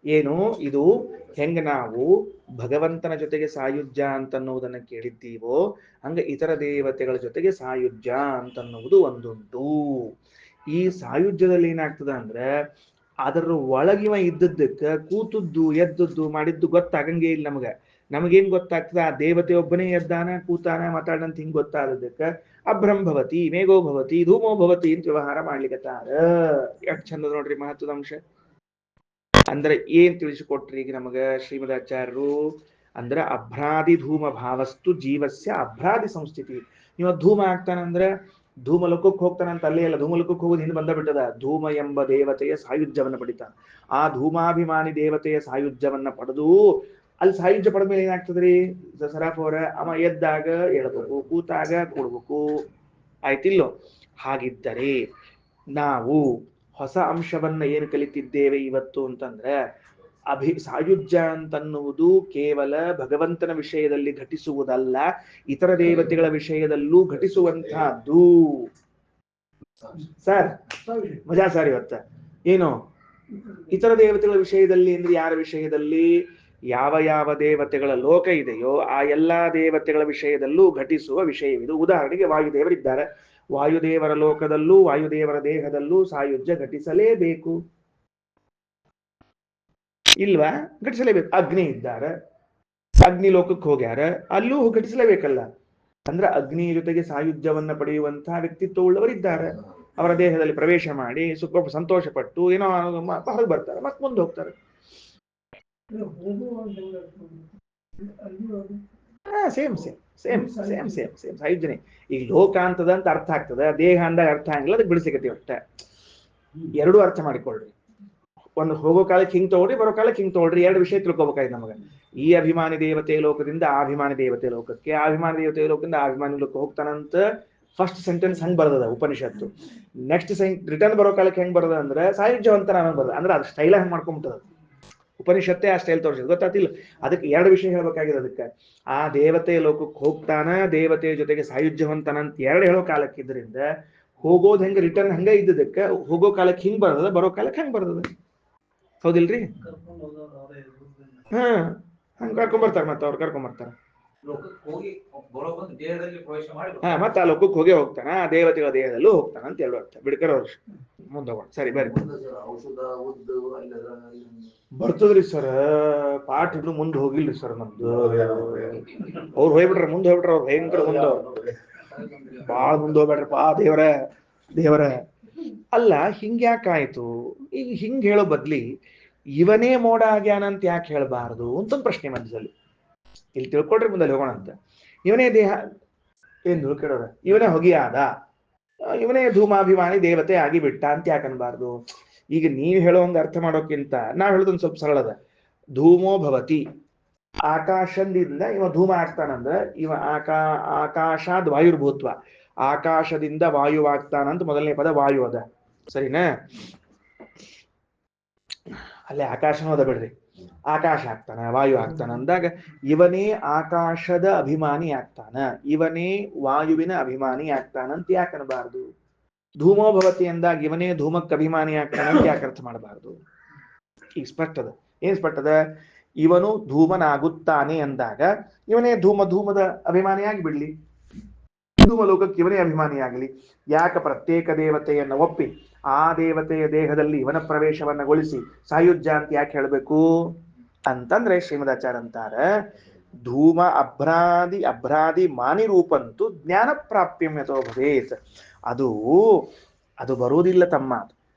ಏನು ಇದು? ಹೆಂಗ ನಾವು ಭಗವಂತನ ಜೊತೆಗೆ ಸಾಯುಜ್ಯ ಅಂತನ್ನುವುದನ್ನ ಕೇಳಿದ್ದೀವೋ ಹಂಗ ಇತರ ದೇವತೆಗಳ ಜೊತೆಗೆ ಸಾಯುಜ್ಯ ಅಂತನ್ನುವುದು ಒಂದುಂಟು. ಈ ಸಾಯುಜ್ಯದಲ್ಲಿ ಏನಾಗ್ತದ ಅಂದ್ರೆ, ಅದರ ಒಳಗಿವ ಇದ್ದದ್ದಕ್ಕ ಕೂತದ್ದು ಎದ್ದದ್ದು ಮಾಡಿದ್ದು ಗೊತ್ತಾಗಂಗೇ ಇಲ್ಲ ನಮಗೇನ್ ಗೊತ್ತಾಗ್ತದ? ಆ ದೇವತೆ ಒಬ್ಬನೇ ಎದ್ದಾನ, ಕೂತಾನ, ಮಾತಾಡಂತ ಹಿಂಗ್ ಗೊತ್ತಾದದ್ದಕ್ಕ ಅಭ್ರಂಭವತಿ, ಮೇಘೋಭವತಿ, ಧೂಮೋಭವತಿ ಅಂತ ವ್ಯವಹಾರ ಮಾಡ್ಲಿಕ್ಕತ್ತಾರ. ಎಷ್ಟು ಚಂದ ನೋಡ್ರಿ ಮಹತ್ವದ ಅಂಶ. ಅಂದ್ರೆ ಏನ್ ತಿಳಿಸಿಕೊಟ್ರಿ ಈಗ ನಮಗ ಶ್ರೀಮದಾಚಾರ್ಯರು? ಅಂದ್ರೆ ಅಭ್ರಾದಿ ಧೂಮ ಭಾವಸ್ತು ಜೀವಸ್ಯ ಅಭ್ರಾದಿ ಸಂಸ್ಥಿತಿ. ಇವ ಧೂಮ ಆಗ್ತಾನಂದ್ರೆ ಧೂಮ ಲೋಕಕ್ಕೆ ಹೋಗ್ತಾನಂತ ಅಲ್ಲೇ ಇಲ್ಲ, ಧೂಮ ಲೋಕಕ್ಕೆ ಹೋಗೋದು ಹಿಂದೆ ಬಂದ ಬಿಟ್ಟದ. ಧೂಮ ಎಂಬ ದೇವತೆಯ ಸಾಯುಜ್ಯವನ್ನ ಪಡಿತಾನ. ಆ ಧೂಮಾಭಿಮಾನಿ ದೇವತೆಯ ಸಾಯುಜ್ಯವನ್ನ ಪಡೆದು ಅಲ್ಲಿ ಸಾಯುಜ್ಯ ಪಡೆದ ಮೇಲೆ ಏನಾಗ್ತದ್ರಿ ಸರಾಫ್ ಅವರ? ಅವ ಎದ್ದಾಗ ಹೇಳ್ಬೇಕು, ಕೂತಾಗ ಕೂಡ್ಬೇಕು, ಆಯ್ತಿಲ್ಲೋ? ಹಾಗಿದ್ದರೆ ನಾವು ಹೊಸ ಅಂಶವನ್ನ ಏನು ಕಲಿತಿದ್ದೇವೆ ಇವತ್ತು ಅಂತಂದ್ರೆ, ಸಾಯುಜ್ಯ ಅಂತನ್ನುವುದು ಕೇವಲ ಭಗವಂತನ ವಿಷಯದಲ್ಲಿ ಘಟಿಸುವುದಲ್ಲ, ಇತರ ದೇವತೆಗಳ ವಿಷಯದಲ್ಲೂ ಘಟಿಸುವಂತಹದ್ದು. ಸರ್ ಮಜಾ ಸರ್ ಇವತ್ತ ಏನು? ಇತರ ದೇವತೆಗಳ ವಿಷಯದಲ್ಲಿ ಅಂದ್ರೆ ಯಾರ ವಿಷಯದಲ್ಲಿ? ಯಾವ ಯಾವ ದೇವತೆಗಳ ಲೋಕ ಇದೆಯೋ ಆ ಎಲ್ಲಾ ದೇವತೆಗಳ ವಿಷಯದಲ್ಲೂ ಘಟಿಸುವ ವಿಷಯವಿದು. ಉದಾಹರಣೆಗೆ ವಾಯುದೇವರಿದ್ದಾರೆ, ವಾಯುದೇವರ ಲೋಕದಲ್ಲೂ ವಾಯುದೇವರ ದೇಹದಲ್ಲೂ ಸಾಯುಜ್ಯ ಘಟಿಸಲೇಬೇಕು, ಇಲ್ವಾ? ಘಟಿಸಲೇಬೇಕು. ಅಗ್ನಿ ಇದ್ದಾರೆ, ಅಗ್ನಿ ಲೋಕಕ್ಕೆ ಹೋಗ್ಯಾರ, ಅಲ್ಲೂ ಘಟಿಸಲೇಬೇಕಲ್ಲ. ಅಂದ್ರೆ ಅಗ್ನಿ ಜೊತೆಗೆ ಸಾಯುಜ್ಯವನ್ನ ಪಡೆಯುವಂತಹ ವ್ಯಕ್ತಿತ್ವ ಉಳ್ಳವರಿದ್ದಾರೆ. ಅವರ ದೇಹದಲ್ಲಿ ಪ್ರವೇಶ ಮಾಡಿ ಸುಖ ಸಂತೋಷ ಪಟ್ಟು ಏನೋ ಹೊರಗೆ ಬರ್ತಾರೆ, ಮತ್ತೆ ಮುಂದೆ ಹೋಗ್ತಾರೆ. Same same same same same same ಸಾಯುಜ್ಯನೇ. ಈಗ ಲೋಕ ಅಂತದ ಅಂತ ಅರ್ಥ ಆಗ್ತದೆ, ದೇಹ ಅಂದಾಗ ಅರ್ಥ ಆಗಿಲ್ಲ, ಅದಕ್ಕೆ ಬಿಡಿಸಿಕತಿ ಒಟ್ಟೆ. ಎರಡೂ ಅರ್ಥ ಮಾಡಿಕೊಳ್ಳ್ರಿ. ಒಂದು ಹೋಗೋ ಕಾಲಕ್ಕೆ ಹಿಂಗ್ ತಗೊಳ್ರಿ, ಬರೋ ಕಾಲಕ್ಕೆ ಹಿಂಗ್ ತಗೊಳ್ರಿ. ಎರಡು ವಿಷಯ ತಿಳ್ಕೊಬೇಕಾಯ್ತು ನಮಗೆ. ಈ ಅಭಿಮಾನಿ ದೇವತೆ ಲೋಕದಿಂದ ಆ ಅಭಿಮಾನಿ ದೇವತೆ ಲೋಕಕ್ಕೆ, ಆ ಅಭಿಮಾನಿ ದೇವತೆ ಲೋಕದಿಂದ ಆ ಅಭಿಮಾನಿ ಲೋಕ ಹೋಗ್ತಾನಂತ ಫಸ್ಟ್ ಸೆಂಟೆನ್ಸ್ ಹಂಗ್ ಬರ್ತದ ಉಪನಿಷತ್ತು. ನೆಕ್ಸ್ಟ್ ರಿಟರ್ನ್ ಬರೋ ಕಾಲಕ್ಕೆ ಹೆಂಗ್ ಬರ್ತದ ಅಂದ್ರೆ ಸಾಯುಜ್ಯವಂತ ನಾನು ಬರ್ತದ. ಅಂದ್ರೆ ಅದು ಸ್ಟೈಲ ಹಂಗ್ ಮಾಡ್ಕೊಂಬಿಟ್ಟದ ಉಪನಿಷತ್ತೇ, ಆ ಸ್ಟೈಲ್ ತೋರಿಸಿದ್ ಗೊತ್ತಾತಿಲ್ಲ. ಅದಕ್ಕೆ ಎರಡು ವಿಷಯ ಹೇಳ್ಬೇಕಾಗಿದೆ. ಅದಕ್ಕೆ ಆ ದೇವತೆಯ ಲೋಕಕ್ಕೆ ಹೋಗ್ತಾನ, ದೇವತೆಯ ಜೊತೆಗೆ ಸಾಯುಜ್ಯವಂತನಂತ ಎರಡು ಹೇಳೋ ಕಾಲಕ್ಕಿದ್ರಿಂದ ಹೋಗೋದು ಹೆಂಗ ರಿಟರ್ನ್ ಹಂಗ ಇದ್ದದಕ್ಕೆ ಹೋಗೋ ಕಾಲಕ್ಕೆ ಹಿಂಗ್ ಬರ್ತದ, ಬರೋ ಕಾಲಕ್ಕೆ ಹೆಂಗ್ ಬರ್ತದ. ಹೌದಿಲ್ರಿ? ಹಾ, ಹಂಗ ಕರ್ಕೊಂಡ್ಬರ್ತಾರ, ಮತ್ತೆ ಅವ್ರು ಕರ್ಕೊಂಡ್ಬರ್ತಾರ. ಹಾ, ಮತ್ತೆ ಆ ಲೋಕಕ್ಕೆ ಹೋಗೇ ಹೋಗ್ತಾನ, ಆ ದೇವತೆಗಳ ದೇಹದಲ್ಲೂ ಹೋಗ್ತಾನ ಅಂತ ಎರಡು ಅರ್ಥ. ಬಿಡ್ಕರ ಅವ್ರು ಮುಂದೆ ಹೋಗೋಣ. ಸರಿ ಬರ್ರಿ. ಬರ್ತದ್ರಿ ಸರ್, ಪಾಠ ಇನ್ನು ಮುಂದೆ ಹೋಗಿಲ್ರಿ ಸರ್ ನಮ್ದು. ಅವ್ರು ಹೋಗ್ಬಿಟ್ರ, ಮುಂದೆ ಹೋಗ್ಬಿಟ್ರ, ಅವ್ರು ಭಯಂಕರ ಮುಂದೆ, ಬಾಳ ಮುಂದೆ ಹೋಗ್ಬೇಡ್ರಪ್ಪ. ದೇವರ ಅಲ್ಲ, ಹಿಂಗ್ಯಾಕಾಯ್ತು? ಈಗ ಹಿಂಗ್ ಹೇಳೋ ಬದ್ಲಿ ಇವನೇ ಮೋಡ ಆಗ್ಯಾನ ಅಂತ ಯಾಕೆ ಹೇಳಬಾರದು ಅಂತ ಪ್ರಶ್ನೆ ಮಧ್ಯದಲ್ಲಿ. ಇಲ್ಲಿ ತಿಳ್ಕೊಡ್ರಿ, ಮುಂದೆ ಹೋಗೋಣ ಅಂತ. ಇವನೇ ದೇಹ ಎಂದು ಕೇಳೋರ, ಇವನೇ ಹೊಗೆಯಾದ, ಇವನೇ ಧೂಮಾಭಿಮಾನಿ ದೇವತೆ ಆಗಿ ಬಿಟ್ಟ ಅಂತ ಯಾಕೆ ಅನ್ಬಾರ್ದು? ಈಗ ನೀವು ಹೇಳೋಂಗ ಅರ್ಥ ಮಾಡೋಕ್ಕಿಂತ ನಾವ್ ಹೇಳೋದೊಂದು ಸ್ವಲ್ಪ ಸರಳದ. ಧೂಮೋ ಭವತಿ, ಆಕಾಶದಿಂದ ಇವ ಧೂಮ ಆಗ್ತಾನಂದ್ರ ಇವ ಆಕಾಶಾದ್ ವಾಯುರ್ಭೂತ್ವ, ಆಕಾಶದಿಂದ ವಾಯುವಾಗ್ತಾನಂತ ಮೊದಲನೇ ಪದ ವಾಯು ಅದ, ಸರಿನಾ? ಅಲ್ಲೇ ಆಕಾಶನೂ ಅದ ಬಿಡ್ರಿ. ಆಕಾಶ ಆಗ್ತಾನ, ವಾಯು ಆಗ್ತಾನ ಅಂದಾಗ ಇವನೇ ಆಕಾಶದ ಅಭಿಮಾನಿ ಆಗ್ತಾನ, ಇವನೇ ವಾಯುವಿನ ಅಭಿಮಾನಿ ಆಗ್ತಾನಂತ ಯಾಕೆ ಅನ್ಬಾರ್ದು? ಧೂಮೋ ಭವತಿ ಅಂದಾಗ ಇವನೇ ಧೂಮಕ್ಕೆ ಅಭಿಮಾನಿ ಆಗ್ತಾನಂತ ಯಾಕೆ ಅರ್ಥ ಮಾಡಬಾರ್ದು? ಈಗ ಸ್ಪಷ್ಟದ. ಏನ್ ಸ್ಪಷ್ಟದ? ಇವನು ಧೂಮನಾಗುತ್ತಾನೆ ಅಂದಾಗ ಇವನೇ ಧೂಮದ ಅಭಿಮಾನಿಯಾಗಿ ಬಿಡ್ಲಿ, ಧೂಮ ಲೋಕಕ್ಕೆ ಇವನೇ ಅಭಿಮಾನಿಯಾಗಲಿ. ಯಾಕೆ ಪ್ರತ್ಯೇಕ ದೇವತೆಯನ್ನು ಒಪ್ಪಿ ಆ ದೇವತೆಯ ದೇಹದಲ್ಲಿ ಇವನ ಪ್ರವೇಶವನ್ನಗೊಳಿಸಿ ಸಾಯುಜ್ಯ ಅಂತ ಯಾಕೆ ಹೇಳಬೇಕು ಅಂತಂದ್ರೆ ಶ್ರೀಮದಾಚಾರ್ಯ ಅಂತಾರ, ಧೂಮ ಅಭ್ರಾದಿ ಮಾನಿ ರೂಪಂತು ಜ್ಞಾನ ಪ್ರಾಪ್ಯಂ ಯಥೋ ಭವೇತ್. ಅದು ಬರುವುದಿಲ್ಲ ತಮ್ಮ,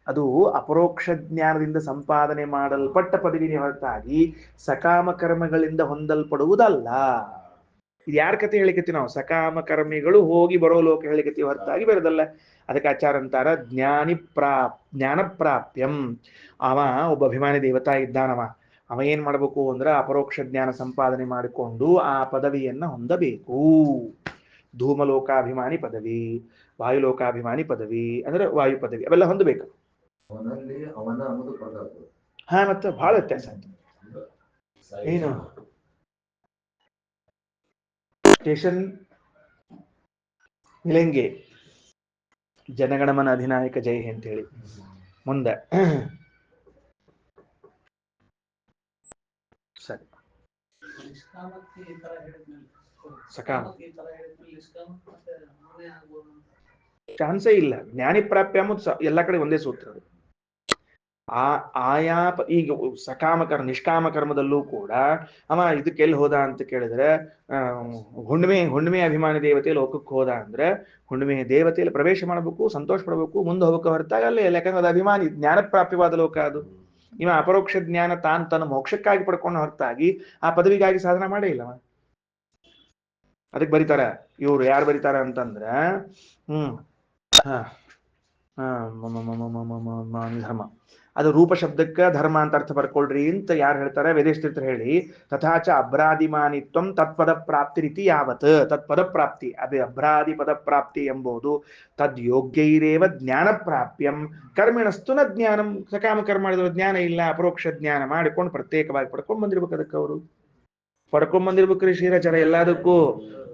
ಅದು ಅಪರೋಕ್ಷ ಜ್ಞಾನದಿಂದ ಸಂಪಾದನೆ ಮಾಡಲ್ಪಟ್ಟ ಪದವಿನೇ ಹೊರತಾಗಿ ಸಕಾಮ ಕರ್ಮಗಳಿಂದ ಹೊಂದಲ್ಪಡುವುದಲ್ಲ. ಇದು ಯಾರ ಕತೆ ಹೇಳಿಕತ್ತಿ ನಾವು? ಸಕಾಮ ಕರ್ಮಿಗಳು ಹೋಗಿ ಬರೋ ಲೋಕ ಹೇಳಿಕತ್ತಿ ಹೊರತಾಗಿ ಬರೋದಲ್ಲ. ಅದಕ್ಕೆ ಆಚಾರ ಅಂತಾರ ಜ್ಞಾನ ಪ್ರಾಪ್ಯಂ. ಅವ ಒಬ್ಬ ಅಭಿಮಾನಿ ದೇವತಾ ಇದ್ದಾನವ, ಅವ ಏನ್ ಮಾಡ್ಬೇಕು ಅಂದ್ರೆ ಅಪರೋಕ್ಷ ಜ್ಞಾನ ಸಂಪಾದನೆ ಮಾಡಿಕೊಂಡು ಆ ಪದವಿಯನ್ನ ಹೊಂದಬೇಕು. ಧೂಮಲೋಕಾಭಿಮಾನಿ ಪದವಿ, ವಾಯುಲೋಕಾಭಿಮಾನಿ ಪದವಿ ಅಂದ್ರೆ ವಾಯು ಪದವಿ, ಅವೆಲ್ಲ ಹೊಂದಬೇಕು. ಹಾ, ಮತ್ತೆ ಬಹಳ ವ್ಯತ್ಯಾಸ ಆಯ್ತು. ಏನು ಸ್ಟೇಷನ್ ನಿಲಂಗೆ ಜನಗಣಮನ ಅಧಿನಾಯಕ ಜೈ ಅಂತ ಹೇಳಿ ಮುಂದೆ ಸರಿ. ಸಕಾಮ ಚಾನ್ಸೇ ಇಲ್ಲ. ಜ್ಞಾನಿ ಪ್ರಾಪ್ಯ ಅಂಬುದು ಎಲ್ಲ ಕಡೆ ಒಂದೇ ಸೂತ್ರ. ಈಗ ಸಕಾಮ ಕರ್ಮ ನಿಷ್ಕಾಮ ಕರ್ಮದಲ್ಲೂ ಕೂಡ ಅವ ಇದಕ್ಕೆ ಎಲ್ಲಿ ಹೋದ ಅಂತ ಕೇಳಿದ್ರೆ ಹುಣ್ಣಿಮೆ ಅಭಿಮಾನಿ ದೇವತೆ ಲೋಕಕ್ಕೆ ಹೋದ ಅಂದ್ರೆ ಹುಣ್ಣಿಮೆ ದೇವತೆಯಲ್ಲಿ ಪ್ರವೇಶ ಮಾಡಬೇಕು, ಸಂತೋಷ ಪಡಬೇಕು, ಮುಂದೆ ಹೋಗಕ್ಕೆ ಹೊರತಾಗ ಅಲ್ಲೇ. ಯಾಕಂದ್ರೆ ಅದು ಅಭಿಮಾನಿ ಜ್ಞಾನ ಪ್ರಾಪ್ಯವಾದ ಲೋಕ ಅದು. ಇವ ಅಪರೋಕ್ಷ ಜ್ಞಾನ ತನ್ನ ಮೋಕ್ಷಕ್ಕಾಗಿ ಪಡ್ಕೊಂಡು ಹೊರತಾಗಿ ಆ ಪದವಿಗಾಗಿ ಸಾಧನ ಮಾಡೇ ಇಲ್ಲವ. ಅದಕ್ಕೆ ಬರೀತಾರ ಇವ್ರು, ಯಾರು ಬರೀತಾರ ಅಂತಂದ್ರ ಧರ್ಮ, ಅದು ರೂಪ ಶಬ್ದಕ್ಕ ಧರ್ಮ ಅಂತ ಅರ್ಥ ಬರ್ಕೊಳ್ರಿ ಅಂತ ಯಾರು ಹೇಳ್ತಾರೆ? ವೇದೇಶ್ತೀರ್ಥರು ಹೇಳಿ, ತಥಾಚ ಅಭ್ರಾದಿಮಾನಿತ್ವಂ ತತ್ಪದ ಪ್ರಾಪ್ತಿ ರೀತಿ ಯಾವತ್. ತತ್ಪದ ಪ್ರಾಪ್ತಿ, ಅಭ್ರಾದಿ ಪದ ಪ್ರಾಪ್ತಿ ಎಂಬುದು ತದ್ಯೋಗ್ಯೈರೇವ ಜ್ಞಾನ ಪ್ರಾಪ್ಯಂ ಕರ್ಮಿಣಸ್ತು ನ ಜ್ಞಾನಂ. ಸಕಾಮ ಕರ್ಮ ಮಾಡಿದ್ರು ಜ್ಞಾನ ಇಲ್ಲ, ಅಪರೋಕ್ಷ ಜ್ಞಾನ ಮಾಡಿಕೊಂಡು ಪ್ರತ್ಯೇಕವಾಗಿ ಪಡ್ಕೊಂಡ್ ಬಂದಿರ್ಬೇಕು. ಅದಕ್ಕೆ ಅವರು ಪಡ್ಕೊಂಡ್ ಬಂದಿರ್ಬೇಕ್ರಿ ಶ್ರೀರಾಚಾರ. ಎಲ್ಲದಕ್ಕೂ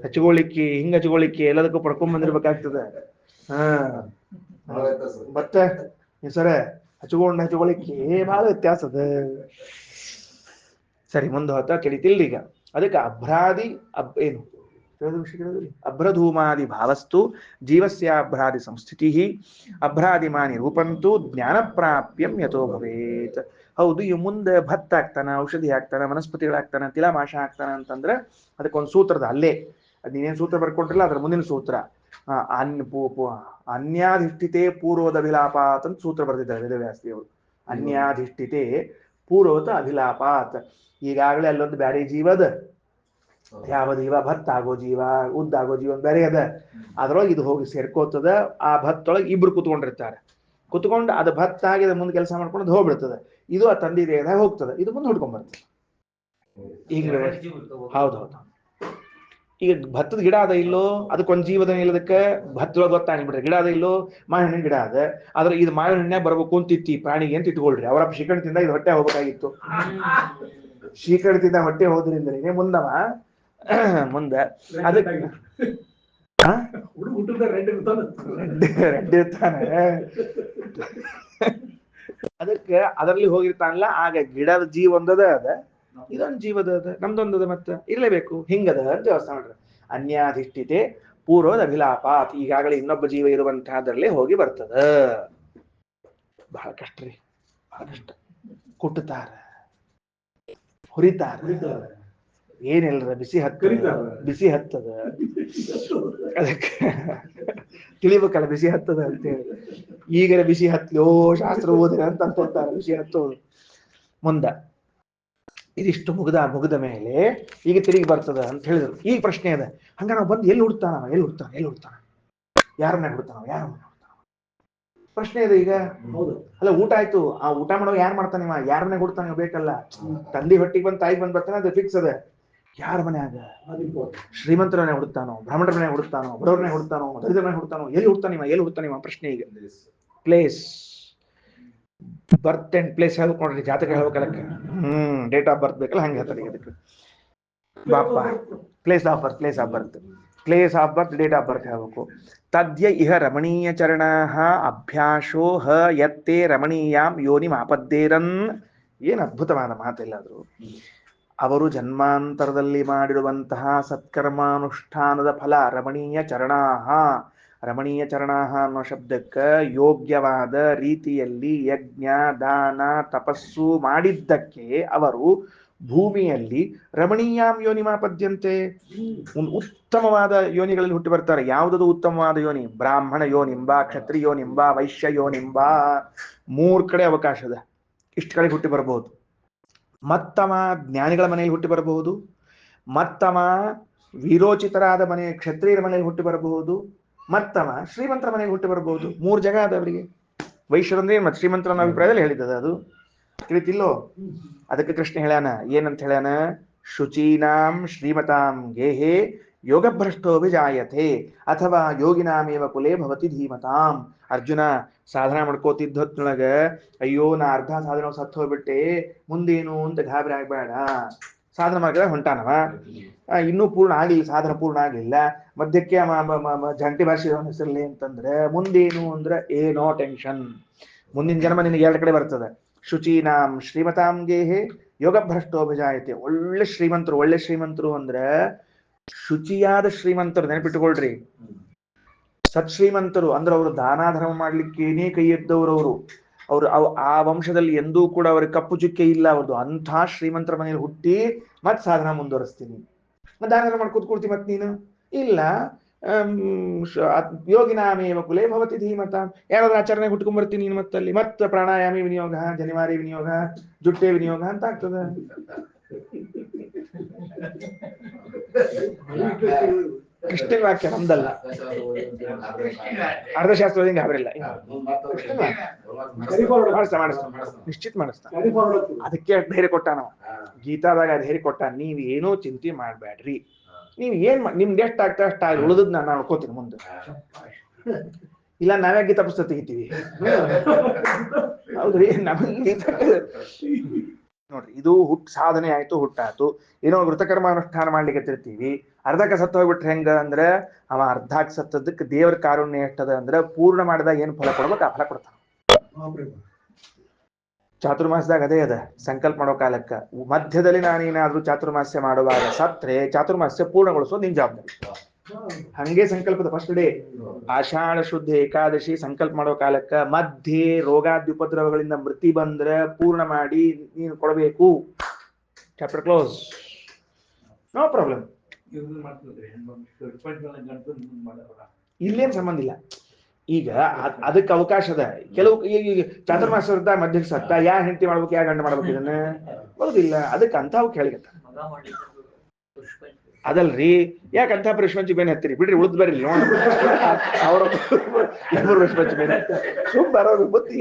ಹಚ್ಕೊಳ್ಳಿಕ್ಕಿ, ಹಿಂಗ ಹಚ್ಕೊಳ್ಳಿಕ್ಕಿ ಎಲ್ಲದಕ್ಕೂ ಪಡ್ಕೊಂಡ್ ಬಂದಿರ್ಬೇಕಾಗ್ತದೆ. ಮತ್ತೆ ಸರ ಹಚ್ಕೊಳ್ಳಿಕ್ಕೆ ಬಹಳ ವ್ಯತ್ಯಾಸ ಅದ. ಸರಿ, ಮುಂದೆ ಹೊತ್ತ ತಿಳಿತಿಲ್ಲ ಈಗ. ಅದಕ್ಕೆ ಅಭ್ರಾದಿ ಏನು ಅಭ್ರಧೂಮಾದಿ ಭಾವಸ್ತು ಜೀವಸ್ಯ ಅಭ್ರಾದಿ ಸಂಸ್ಥಿತಿ ಅಭ್ರಾದಿಮಾನಿ ರೂಪಂತು ಜ್ಞಾನ ಪ್ರಾಪ್ಯಂ ಯಥೋ ಭವೇತ್. ಹೌದು, ಇವ್ ಮುಂದೆ ಭತ್ತ ಆಗ್ತಾನ, ಔಷಧಿ ಆಗ್ತಾನ, ವನಸ್ಪತಿಗಳಾಗ್ತಾನ, ತಿಲಾಮಾಷ ಆಗ್ತಾನ ಅಂತಂದ್ರೆ ಅದಕ್ಕೊಂದು ಸೂತ್ರದ ಅಲ್ಲೇ ಅದ್ ನೀನೇನ್ ಸೂತ್ರ ಬರ್ಕೊಟ್ಟಿಲ್ಲ, ಅದ್ರ ಮುಂದಿನ ಸೂತ್ರ ಅನ್ಯಾಧಿಷ್ಠಿತೆ ಪೂರ್ವದ ಅಭಿಲಾಪಾತ್ ಅಂತ ಸೂತ್ರ ಬರ್ತಿದ್ದಾರೆ ವೇದವ್ಯಾಸದಿ ಅವರು. ಅನ್ಯಾಧಿಷ್ಠಿತೆ ಪೂರ್ವದ ಅಭಿಲಾಪಾತ್. ಈಗಾಗಲೇ ಅಲ್ಲೊಂದು ಬ್ಯಾರೆ ಜೀವದ, ಯಾವ ಜೀವ ಭತ್ತ ಆಗೋ ಜೀವ, ಉದ್ದಾಗೋ ಜೀವ ಬೇರೆ ಅದ. ಅದ್ರೊಳಗೆ ಇದು ಹೋಗಿ ಸೇರ್ಕೋತದ. ಆ ಭತ್ತೊಳಗೆ ಇಬ್ರು ಕುತ್ಕೊಂಡಿರ್ತಾರೆ. ಕುತ್ಕೊಂಡು ಅದು ಭತ್ತ ಆಗಿ ಮುಂದೆ ಕೆಲಸ ಮಾಡ್ಕೊಂಡು ಅದು ಹೋಗ್ಬಿಡ್ತದೆ. ಇದು ಆ ತಂದೆ ದೇಹದಾಗ ಹೋಗ್ತದೆ, ಇದು ಮುಂದೆ ಹುಡ್ಕೊಂಡ್ ಬರ್ತದೆ. ಈಗ ಹೌದೌದು. ಈಗ ಭತ್ತದ ಗಿಡ ಅದ ಇಲ್ಲೋ, ಅದಕ್ಕೊಂದು ಜೀವದ ಇಲ್ಲದಕ್ಕೆ ಭತ್ತದೊಳಗೆ ಗೊತ್ತಾಗ್ಬಿಡ್ರಿ ಗಿಡ ಅದ ಇಲ್ಲೋ. ಮಾವಿನ ಹಣ್ಣಿನ ಗಿಡ ಅದ, ಆದ್ರೆ ಇದು ಮಾವಿನ ಹಣ್ಣೆ ಬರ್ಬೇಕು ಅಂತಿತ್ತಿ ಪ್ರಾಣಿಗೆ ಅಂತ ಇಟ್ಕೊಳ್ರಿ. ಅವರ ಶಿಖಂಡದಿಂದ ಇದು ಹೊಟ್ಟೆ ಹೋಗ್ಬೇಕಾಗಿತ್ತು. ಶಿಖಂಡದಿಂದ ಹೊಟ್ಟೆ ಹೋದ್ರಿಂದಲೇ ಮುಂದವ ಮುಂದೆ ಅದಕ್ಕೆ ರೆಡ್ ಇರ್ತಾನೆ. ಅದಕ್ಕೆ ಅದರಲ್ಲಿ ಹೋಗಿರ್ತಾನಲ್ಲ, ಆಗ ಗಿಡದ ಜೀವ ಒಂದದ ಅದ, ಇದೊಂದು ಜೀವದ ಅದ, ನಮ್ದೊಂದದ ಮತ್ತೆ ಇರ್ಲೇಬೇಕು. ಹಿಂಗದ ಅಂತ ವ್ಯವಸ್ಥೆ ಮಾಡ್ರಿ. ಅನ್ಯಾಧಿಷ್ಠಿತೆ ಪೂರ್ವದ ಅಭಿಲಾಪಾತ್. ಈಗಾಗಲೇ ಇನ್ನೊಬ್ಬ ಜೀವ ಇರುವಂತಹದ್ರಲ್ಲೇ ಹೋಗಿ ಬರ್ತದ. ಬಹಳ ಕಷ್ಟ ರೀ, ಬಹಳ ಕಷ್ಟ. ಕುಟ್ಟತಾರ, ಹುರಿತಾರ, ಏನಿಲ್ರ ಬಿಸಿ ಹತ್ತದ. ಅದಕ್ಕೆ ತಿಳಿಬೇಕಲ್ಲ ಬಿಸಿ ಹತ್ತದ ಅಂತೇಳಿ. ಈಗರ ಬಿಸಿ ಹತ್ಲೋ ಶಾಸ್ತ್ರ ಓದಿರ ಅಂತ ಅನ್ಕೊಳ್ತಾರೆ ಬಿಸಿ ಹತ್ತೋದು. ಮುಂದ ಇದಿಷ್ಟು ಮುಗಿದ ಮೇಲೆ ಈಗ ತಿರುಗಿ ಬರ್ತದ ಅಂತ ಹೇಳಿದ್ರು. ಈಗ ಪ್ರಶ್ನೆ ಅದ, ಹಂಗ ನಾವು ಬಂದು ಎಲ್ಲಿ ಹುಡ್ತಾನ, ಯಾರನ್ನ ಹುಡ್ತಾನ ಪ್ರಶ್ನೆ ಇದೆ ಈಗ. ಅಲ್ಲ, ಊಟ ಆಯ್ತು, ಆ ಊಟ ಮಾಡೋ ಯಾರು ಮಾಡ್ತಾನೆ, ಯಾರನ್ನೇ ಹುಡ್ತಾನೆ ಬೇಕಲ್ಲ. ತಂದೆ ಹೊಟ್ಟಿಗೆ ಬಂದು ತಾಯಿ ಬಂದ್ ಬರ್ತಾನೆ, ಅದು ಫಿಕ್ಸ್ ಅದ. ಯಾರ ಮನ್ಯಾಗ ಶ್ರೀಮಂತರ ಮನೆ ಹುಡುಕ್ತಾನೋ, ಬ್ರಾಹ್ಮಣರ ಮನೆ ಹುಡುಕ್ತಾನೋ, ಬಡವ್ರನ್ನೇ ಹುಡುಕ್ತಾನೋ, ದರಿದ್ರ ಮನೆ ಹುಡುಕ್ತಾನೋ, ಎಲ್ಲಿ ಹುಡ್ತಾನಿವ ಪ್ರಶ್ನೆ ಈಗ. ಪ್ಲೇಸ್, ಬರ್ತ್ ಅಂಡ್ ಪ್ಲೇಸ್ ಹೇಳ್ಬೇಕು ನೋಡ್ರಿ, ಜಾತಕ ಹೇಳ್ಬೇಕಲ್ಲ. ಡೇಟ್ ಆಫ್ ಬರ್ತ್ ಬೇಕಲ್ಲ, ಹಂಗೆ ಹೇಳ್ತಾರೆ ಅದಕ್ಕೆ. ಬಾಪ place of birth date of birth ಹೇಳ್ಬೇಕು. ತದ್ಯ ಇಹ ರಮಣೀಯ ಚರಣಾಃ ಅಭ್ಯಾಸೋ ಹ ಯತ್ತೇ ರಮಣೀಯಾಂ ಯೋನಿಂ ಆಪದ್ದೇರನ್. ಏನು ಅದ್ಭುತವಾದ ಮಾತೆಲ್ಲಾದ್ರು. ಅವರು ಜನ್ಮಾಂತರದಲ್ಲಿ ಮಾಡಿರುವಂತಹ ಸತ್ಕರ್ಮಾನುಷ್ಠಾನದ ಫಲ ರಮಣೀಯ ಚರಣಾಃ. ರಮಣೀಯ ಚರಣಾಃ ಅನ್ನೋ ಶಬ್ದಕ್ಕೆ ಯೋಗ್ಯವಾದ ರೀತಿಯಲ್ಲಿ ಯಜ್ಞ ದಾನ ತಪಸ್ಸು ಮಾಡಿದ್ದಕ್ಕೆ ಅವರು ಭೂಮಿಯಲ್ಲಿ ರಮಣೀಯಾಂ ಯೋನಿಮಾಪದ್ಯಂತೆ, ಉತ್ತಮವಾದ ಯೋನಿಗಳಲ್ಲಿ ಹುಟ್ಟಿ ಬರ್ತಾರೆ. ಯಾವುದದು ಉತ್ತಮವಾದ ಯೋನಿ? ಬ್ರಾಹ್ಮಣ ಯೋನಿಂಬ, ಕ್ಷತ್ರಿಯ ಯೋನಿಂಬ, ವೈಶ್ಯ ಯೋನಿಂಬ, 3 ಕಡೆ ಅವಕಾಶ ಇದೆ. ಇಷ್ಟು ಕಡೆ ಹುಟ್ಟಿ ಬರಬಹುದು. ಮತ್ತಮ ಜ್ಞಾನಿಗಳ ಮನೆಯಲ್ಲಿ ಹುಟ್ಟಿ ಬರಬಹುದು, ಮತ್ತಮ ವಿರೋಚಿತರಾದ ಮನೆ ಕ್ಷತ್ರಿಯರ ಮನೆಯಲ್ಲಿ ಹುಟ್ಟಿ ಬರಬಹುದು, ಮತ್ತಮ ಶ್ರೀಮಂತರ ಮನೆಯಲ್ಲಿ ಹುಟ್ಟಿ ಬರಬಹುದು. 3 ಜಾಗ ಅದ ಅವರಿಗೆ. ವೈಶ್ಯರಂದ್ರೆ ಮತ್ತೆ ಶ್ರೀಮಂತರ ಅನ್ನೋ ಅಭಿಪ್ರಾಯದಲ್ಲಿ ಹೇಳಿದ್ದದ, ಅದು ತಿಳಿತಿಲ್ಲೋ? ಅದಕ್ಕೆ ಕೃಷ್ಣ ಹೇಳ್ಯಾನ, ಏನಂತ ಹೇಳ್ಯಾನ? ಶುಚೀನಾಂ ಶ್ರೀಮತಾಂ ಗೇಹೇ ಯೋಗಭ್ರಷ್ಟೋಭಿಜಾಯತೆ ಅಥವಾ ಯೋಗಿನಾಮೇವ ಕುಲೇ ಭವತಿ ಧೀಮತಾಂ. ಅರ್ಜುನ ಸಾಧನ ಮಾಡ್ಕೋತಿದ್ದ ಹೊತ್ತಿನೊಳಗ, ಅಯ್ಯೋ ನಾ ಅರ್ಧ ಸಾಧನ ಸತ್ತು ಹೋಗ್ಬಿಟ್ಟೆ, ಮುಂದೇನು ಅಂತ ಗಾಬರಿ ಆಗ್ಬೇಡ. ಸಾಧನ ಮಾಡಿದ್ರೆ ಹೊಂಟಾನವ, ಇನ್ನೂ ಪೂರ್ಣ ಆಗ್ಲಿಲ್ಲ, ಸಾಧನ ಪೂರ್ಣ ಆಗ್ಲಿಲ್ಲ, ಮಧ್ಯಕ್ಕೆ ಜಂಟಿ ಭಾಷೆ ಹೆಸರಲ್ಲಿ ಅಂತಂದ್ರೆ ಮುಂದೇನು ಅಂದ್ರೆ ಏನೋ ಟೆನ್ಷನ್. ಮುಂದಿನ ಜನ್ಮ ನಿನಗೆ 2 ಕಡೆ ಬರ್ತದೆ. ಶುಚೀನಾಂ ಶ್ರೀಮತಾಂ ಗೇಹೇ ಯೋಗಭ್ರಷ್ಟೋಭಿಜಾಯತೆ. ಒಳ್ಳೆ ಶ್ರೀಮಂತರು ಅಂದ್ರೆ ಶುಚಿಯಾದ ಶ್ರೀಮಂತರು, ನೆನಪಿಟ್ಟುಕೊಳ್ರಿ. ಸತ್ ಶ್ರೀಮಂತರು ಅಂದ್ರೆ ಅವರು ದಾನ ಧರ್ಮ ಮಾಡ್ಲಿಕ್ಕೇನೇ ಕೈ ಎದ್ದವರು. ಅವರು ಆ ವಂಶದಲ್ಲಿ ಎಂದೂ ಕೂಡ ಅವ್ರಿಗೆ ಕಪ್ಪು ಚುಕ್ಕೆ ಇಲ್ಲ ಅವ್ರದ್ದು. ಅಂಥ ಶ್ರೀಮಂತರ ಮನೆಯಲ್ಲಿ ಹುಟ್ಟಿ ಮತ್ ಸಾಧನ ಮುಂದುವರಿಸ್ತೀನಿ, ಮತ್ತೆ ದಾನ ಧರ್ಮ ಮಾಡ್ಕೊತ ಕೊಡ್ತೀನಿ ಮತ್ ನೀನು ಇಲ್ಲ. ಯೋಗಿನಾಮೇವ ಕುಲೇ ಭವತಿ ಧೀಮತ. ಯಾರಾದ್ರೂ ಆಚರಣೆ ಹುಟ್ಕೊಂಡ್ ಬರ್ತೀನಿ ನೀನು ಮತ್ತಲ್ಲಿ, ಮತ್ತ ಪ್ರಾಣಾಯಾಮಿ ವಿನಿಯೋಗ, ಜನಿವಾರಿ ವಿನಿಯೋಗ, ಜುಟ್ಟೆ ವಿನಿಯೋಗ ಅಂತ ಆಗ್ತದೆ. ಕೃಷ್ಣನ್ ವಾಕ್ಯ ನಮ್ದಲ್ಲ. ಅರ್ಥಶಾಸ್ತ್ರ ಗಾಬರಿಲ್ಲ, ನಿಶ್ಚಿತ ಮಾಡಿಸ್ತಾನ. ಅದಕ್ಕೆ ಧೈರ್ಯ ಕೊಟ್ಟ ನಾವು ಗೀತಾದಾಗ ಧೈರ್ಯ ಕೊಟ್ಟ, ನೀವ್ ಏನೋ ಚಿಂತೆ ಮಾಡ್ಬೇಡ್ರಿ, ನೀವ್ ನಿಮ್ಗೆ ಎಷ್ಟು ಆಗ್ತಾ ಅಷ್ಟ ಉಳಿದದ್ ನಾನು ನೋಡ್ಕೋತೀನಿ ಮುಂದೆ. ಇಲ್ಲ ನಾವೇ ಗೀತಾ ಪುಸ್ತಕ ತೆಗಿತೀವಿ. ಹೌದ್ರಿ, ನಮಗೆ ನೋಡ್ರಿ, ಇದು ಸಾಧನೆ ಆಯ್ತು, ಹುಟ್ಟಾಯ್ತು. ಏನೋ ವೃತಕರ್ಮಾನುಷ್ಠಾನ ಮಾಡ್ಲಿಕ್ಕೆ ತಿರ್ತೀವಿ, ಅರ್ಧಕ್ಕೆ ಸತ್ತು ಹೋಗ್ಬಿಟ್ರೆ ಹೆಂಗ ಅಂದ್ರೆ, ಅವ ಅರ್ಧಕ್ಕೆ ಸತ್ತದಕ್ಕೆ ದೇವರ ಕಾರುಣ್ಯ ಎಷ್ಟದ ಅಂದ್ರೆ ಪೂರ್ಣ ಮಾಡಿದಾಗ ಏನ್ ಫಲ ಕೊಡ್ಬೇಕು ಆ ಫಲ ಕೊಡ್ತಾನ. ಚಾತುರ್ಮಾಸದಾಗ ಅದೇ ಅದ ಸಂಕಲ್ಪ ಮಾಡೋ ಕಾಲಕ್ಕ ಮಧ್ಯದಲ್ಲಿ ನಾನೇನಾದ್ರೂ ಚಾತುರ್ಮಾಸ್ಯ ಮಾಡುವಾಗ ಸತ್ರೆ ಚಾತುರ್ಮಾಸ್ಯ ಪೂರ್ಣಗೊಳಿಸೋದು ನಿನ್ ಜವಾಬ್ದಾರಿ. ಹಂಗೆ ಸಂಕಲ್ಪದ ಫಸ್ಟ್ ಡೇ ಆಷಾಢ ಶುದ್ಧ ಏಕಾದಶಿ ಸಂಕಲ್ಪ ಮಾಡೋ ಕಾಲಕ್ಕ ಮಧ್ಯೆ ರೋಗಾದ್ಯುಪದ್ರವಗಳಿಂದ ಮೃತಿ ಬಂದ್ರೆ ಪೂರ್ಣ ಮಾಡಿ ನೀನು ಕೊಡಬೇಕು. Chapter close, no problem. ಇಲ್ಲೇನ್ ಸಂಬಂಧ ಇಲ್ಲ. ಈಗ ಅದಕ್ಕೆ ಅವಕಾಶ ಅದ. ಕೆಲವು ಈಗ ಚಾತುರ್ಮಾಸ ಇರ್ತಾ ಮಧ್ಯಕ್ಕೆ ಸತ್ತ ಯಾ ಹೆಂಡತಿ ಮಾಡ್ಬೇಕು ಯಾ ಗಂಡ ಮಾಡ್ಬೇಕು ಇದನ್ನ ಬರುದಿಲ್ಲ. ಅದಕ್ಕೆ ಅಂತ ಅವ್ ಕೇಳಿಗತ್ತ ಅದಲ್ರಿ. ಯಾಕಂತ ಪುಷ್ಪಂಚಿ ಬೇನೆ ಹತ್ತಿರಿ ಬಿಡ್ರಿ, ಉಳ್ದ್ ಬರ್ರಿ ಅವ್ರ ಪುಷ್ಪಂಚಿ ಬೇನೆ ಸುಮ್ ಬರೋದು ಬುತ್ತಿ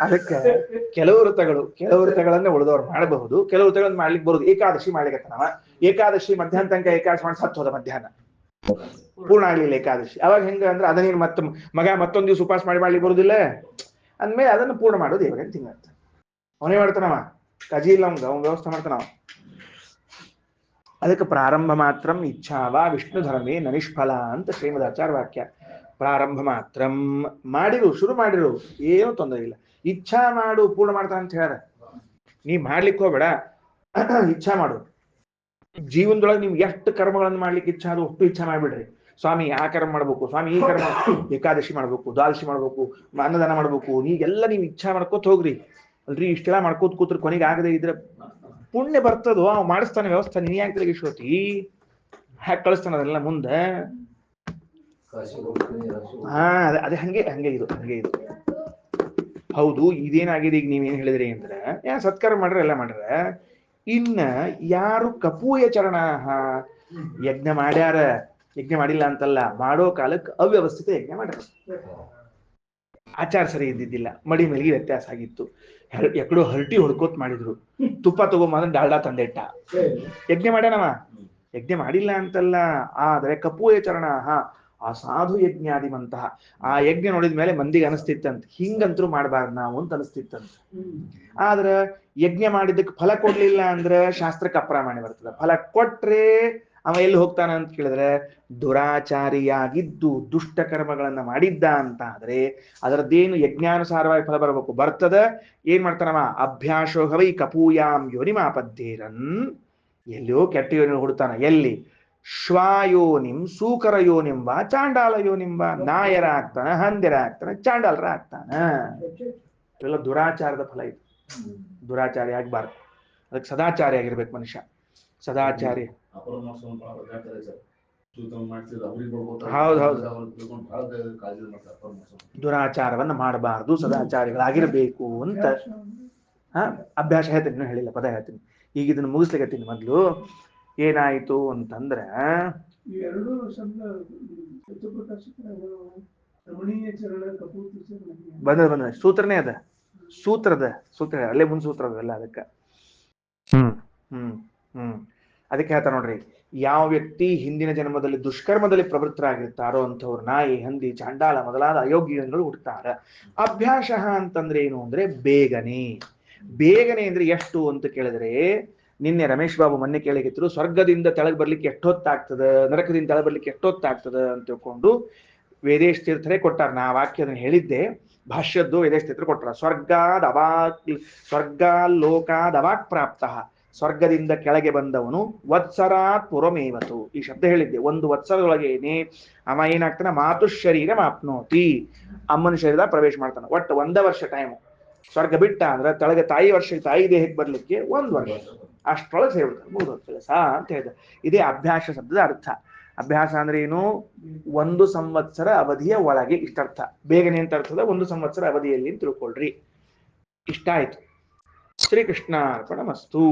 ಅದಕ್ಕೆ ಕೆಲವು ವ್ರತಗಳನ್ನ ಉಳಿದವ್ರು ಮಾಡಬಹುದು, ಕೆಲವು ವ್ರತಗಳನ್ನ ಮಾಡ್ಲಿಕ್ಕೆ ಬರುದು. ಏಕಾದಶಿ ಮಾಡ್ಲಿಕ್ಕೆ ನಾವ ಏಕಾದಶಿ ಮಧ್ಯಾಹ್ನ ತನಕ ಏಕಾದಶಿ ಮಾಡಿ ಸತ್ತು ಹೋದ ಮಧ್ಯಾಹ್ನ ಪೂರ್ಣ ಆಗ್ಲಿಲ್ಲ ಏಕಾದಶಿ. ಅವಾಗ ಹೆಂಗ ಅಂದ್ರೆ ಅದನ್ನೇನು ಮಗ ಮತ್ತೊಂದ್ ದಿವ್ಸ ಉಪವಾಸ ಮಾಡ್ಲಿಕ್ಕೆ ಬರುದಿಲ್ಲ ಅಂದ್ಮೇಲೆ ಅದನ್ನ ಪೂರ್ಣ ಮಾಡೋದು ಇವಾಗ ತಿಂಗಳ ಅವನೇ ಮಾಡ್ತಾನವ. ಕಜಿ ಇಲ್ಲ ಅವ್ನ ವ್ಯವಸ್ಥೆ ಮಾಡ್ತಾನವ. ಅದಕ್ಕೆ ಪ್ರಾರಂಭ ಮಾತ್ರ ಇಚ್ಛಾವ ವಿಷ್ಣು ಧರ್ಮೇ ನನಿಷ್ಫಲ ಅಂತ ಶ್ರೀಮದಾಚಾರ್ಯ ವಾಕ್ಯ. ಪ್ರಾರಂಭ ಮಾತ್ರ ಮಾಡಿರು, ಶುರು ಮಾಡಿರು, ಏನೂ ತೊಂದರೆ ಇಲ್ಲ. ಇಚ್ಛಾ ಮಾಡು, ಪೂರ್ಣ ಮಾಡ್ತಾನ ಅಂತ ಹೇಳ. ನೀ ಮಾಡ್ಲಿಕ್ಕೆ ಹೋಗ್ಬೇಡ, ಇಚ್ಛಾ ಮಾಡು. ಜೀವನದೊಳಗೆ ನಿಮ್ಗೆ ಎಷ್ಟು ಕರ್ಮಗಳನ್ನು ಮಾಡ್ಲಿಕ್ಕೆ ಇಚ್ಛಾ ಅದು ಅಷ್ಟು ಇಚ್ಛಾ ಮಾಡ್ಬಿಡ್ರಿ. ಸ್ವಾಮಿ ಆ ಕರ್ಮ ಮಾಡ್ಬೇಕು, ಸ್ವಾಮಿ ಈ ಕರ್ಮ, ಏಕಾದಶಿ ಮಾಡ್ಬೇಕು, ದ್ವಾದಶಿ ಮಾಡ್ಬೇಕು, ಅನ್ನದಾನ ಮಾಡ್ಬೇಕು, ನೀಗೆಲ್ಲ ನೀವು ಇಚ್ಛಾ ಮಾಡ್ಕೋತ ಹೋಗ್ರಿ. ಅಲ್ರಿ ಇಷ್ಟೆಲ್ಲ ಮಾಡ್ಕೋತ ಕೂತ್ರೆ ಕೊನೆಗೆ ಆಗದೆ ಇದ್ರೆ ಪುಣ್ಯ ಬರ್ತದೋ ಅವ್ ಮಾಡಿಸ್ತಾನೆ ವ್ಯವಸ್ಥೆ. ನೀ ಯಾಕೆ ತೆಗಿಸೋತಿ ಹ್ಯಾಕ್ ಕಳಿಸ್ತಾನ ಅದೆಲ್ಲ ಮುಂದೆ. ಅದೇ ಹಂಗೆ ಇದು ಹೌದು. ಇದೇನಾಗಿದೆ ಈಗ ನೀವೇನ್ ಹೇಳಿದ್ರಿ ಅಂದ್ರೆ ಸತ್ಕಾರ ಮಾಡ್ರೆ ಎಲ್ಲ ಮಾಡ್ರೆ. ಇನ್ನ ಯಾರು ಕಪೂಯ ಚರಣ ಯಜ್ಞ ಮಾಡ್ಯಾರ, ಯಜ್ಞ ಮಾಡಿಲ್ಲ ಅಂತಲ್ಲ, ಮಾಡೋ ಕಾಲಕ್ಕೆ ಅವ್ಯವಸ್ಥಿತ ಯಜ್ಞ ಮಾಡ್ಯಾರ. ಆಚಾರ ಸರಿ ಇದ್ದಿದ್ದಿಲ್ಲ, ಮಡಿ ಮೇಲಿಗೆ ವ್ಯತ್ಯಾಸ ಆಗಿತ್ತು, ಎಕಡೋ ಹರಟಿ ಹೊಡ್ಕೋತ್ ಮಾಡಿದ್ರು, ತುಪ್ಪ ತಗೊಂಬಂದ್ರೆ ಡಾಲ್ಡಾ ತಂದಿಟ್ಟ. ಯಜ್ಞ ಮಾಡ್ಯಾನವ, ಯಜ್ಞ ಮಾಡಿಲ್ಲ ಅಂತಲ್ಲ. ಆದ್ರೆ ಕಪೂಯ ಚರಣ ಆ ಸಾಧು ಯಜ್ಞಾದಿಮಂತಹ ಆ ಯಜ್ಞ ನೋಡಿದ ಮೇಲೆ ಮಂದಿಗೆ ಅನಿಸ್ತಿತ್ತಂತ ಹಿಂಗಂತರೂ ಮಾಡಬಾರ್ದು ನಾವು ಅಂತ ಅನಿಸ್ತಿತ್ತಂತ. ಆದ್ರ ಯಜ್ಞ ಮಾಡಿದ್ದಕ್ಕೆ ಫಲ ಕೊಡ್ಲಿಲ್ಲ ಅಂದ್ರೆ ಶಾಸ್ತ್ರಕ್ಕೆ ಅಪ್ರಾಮಾಣ್ಯ ಬರ್ತದೆ. ಫಲ ಕೊಟ್ರೆ ಅವ ಎಲ್ಲಿ ಹೋಗ್ತಾನ ಅಂತ ಕೇಳಿದ್ರೆ ದುರಾಚಾರಿಯಾಗಿದ್ದು ದುಷ್ಟ ಕರ್ಮಗಳನ್ನ ಮಾಡಿದ್ದ ಅಂತ ಆದ್ರೆ ಅದರದ್ದೇನು ಯಜ್ಞಾನುಸಾರವಾಗಿ ಫಲ ಬರಬೇಕು, ಬರ್ತದ. ಏನ್ ಮಾಡ್ತಾನವ? ಅಭ್ಯಾಸೋಹವೈ ಕಪೂಯಾಂ ಯೋನಿಮಾಪದ್ದೇರನ್. ಎಲ್ಲಿಯೋ ಕೆಟ್ಟ ಯೋನಿ ಹುಡ್ತಾನ. ಎಲ್ಲಿ? ಶ್ವಾಯೋನಿಂ ಸೂಕರ ಯೋನಿಂಬ ಚಾಂಡಾಲ ಯೋನಿಂಬ. ನಾಯರ ಆಗ್ತಾನ, ಹಂದಿರ ಆಗ್ತಾನ, ಚಾಂಡಾಲರ ಆಗ್ತಾನ. ಇವೆಲ್ಲ ದುರಾಚಾರದ ಫಲ. ಇದು ದುರಾಚಾರಿ ಆಗ್ಬಾರ್ದು. ಅದಕ್ಕೆ ಸದಾಚಾರಿ ಆಗಿರ್ಬೇಕು ಮನುಷ್ಯ. ಸದಾಚಾರಿ. ಹೌದೌದು, ದುರಾಚಾರವನ್ನ ಮಾಡಬಾರ್ದು, ಸದಾಚಾರಿಗಳಾಗಿರ್ಬೇಕು ಅಂತ ಅಭ್ಯಾಸ ಹೇಳ್ತೀನಿ. ಹೇಳಿಲ್ಲ, ಪದ ಹೇಳ್ತೀನಿ. ಈಗ ಇದನ್ನ ಮುಗಿಸ್ಲಿಕ್ಕತ್ತೀನಿ. ಮೊದ್ಲು ಏನಾಯ್ತು ಅಂತಂದ್ರ ಬಂದ ಸೂತ್ರನೇ ಅದ, ಸೂತ್ರ ಅಲ್ಲೇ ಮುಂದ್ ಸೂತ್ರ ಅದಲ್ಲ. ಅದಕ್ಕೆ ಅದಕ್ಕೆ ಹೇಳ್ತಾ ನೋಡ್ರಿ, ಯಾವ ವ್ಯಕ್ತಿ ಹಿಂದಿನ ಜನ್ಮದಲ್ಲಿ ದುಷ್ಕರ್ಮದಲ್ಲಿ ಪ್ರವೃತ್ತರಾಗಿರ್ತಾರೋ ಅಂಥವ್ರು ನಾಯಿ, ಹಂದಿ, ಚಾಂಡಾಲ ಮೊದಲಾದ ಅಯೋಗ್ಯಗಳು ಹುಡ್ತಾರ. ಅಭ್ಯಾಸ ಅಂತಂದ್ರೆ ಏನು ಅಂದ್ರೆ ಬೇಗನೆ ಅಂದ್ರೆ ಎಷ್ಟು ಅಂತ ಕೇಳಿದ್ರೆ, ನಿನ್ನೆ ರಮೇಶ್ ಬಾಬು ಮೊನ್ನೆ ಕೇಳಿದ್ರು, ಸ್ವರ್ಗದಿಂದ ತೆಳಗ್ ಬರ್ಲಿಕ್ಕೆ ಎಷ್ಟೊತ್ತಾಗ್ತದ, ನರಕದಿಂದ ತೆಳಗ್ ಬರ್ಲಿಕ್ಕೆ ಎಷ್ಟೊತ್ತಾಗ್ತದ ಅಂತ ತಿಳ್ಕೊಂಡು ವೇದೇಶ್ ತೀರ್ಥರೇ ಕೊಟ್ಟಾರ. ನಾ ವಾಕ್ಯ ಅದನ್ನ ಹೇಳಿದ್ದೆ, ಭಾಷ್ಯದ್ದು ವೇದೇಶ್ ತೀರ್ಥರು ಕೊಟ್ಟಾರ. ಸ್ವರ್ಗಾಲೋಕಾದ್ ಅವಾಕ್ ಪ್ರಾಪ್ತ, ಸ್ವರ್ಗದಿಂದ ಕೆಳಗೆ ಬಂದವನು ವತ್ಸರಾತ್ ಪುರಮೇವತು. ಈ ಶಬ್ದ ಹೇಳಿದ್ದೆ. ಒಂದು ವತ್ಸರದೊಳಗೇನೆ ಅವ ಏನಾಗ್ತಾನ? ಮಾತು ಶರೀರ ಮಾಪ್ನೋತಿ, ಅಮ್ಮನ ಶರೀರ ಪ್ರವೇಶ ಮಾಡ್ತಾನ. ಒಟ್ಟು 1 ವರ್ಷ ಟೈಮ್. ಸ್ವರ್ಗ ಬಿಟ್ಟ ಅಂದ್ರೆ ತೆಳಗೆ ತಾಯಿ ದೇಹಕ್ಕೆ ಬರ್ಲಿಕ್ಕೆ 1 ವರ್ಷ, ಅಷ್ಟೊಳಗೆ ಸೇರ್ಬಿಡ್ತಾರೆ. 3 ಕೆಲಸ ಅಂತ ಹೇಳಿದ. ಇದೇ ಅಭ್ಯಾಸ ಶಬ್ದದ ಅರ್ಥ. ಅಭ್ಯಾಸ ಅಂದ್ರೆ ಏನು? 1 ಸಂವತ್ಸರ ಅವಧಿಯ ಒಳಗೆ, ಇಷ್ಟರ್ಥ. ಬೇಗನೆ ಅಂತ ಅರ್ಥದ 1 ಸಂವತ್ಸರ ಅವಧಿಯಲ್ಲಿ ತಿಳ್ಕೊಳ್ರಿ. ಇಷ್ಟ ಆಯ್ತು. ಶ್ರೀಕೃಷ್ಣಾರ್ಪಣಮಸ್ತು.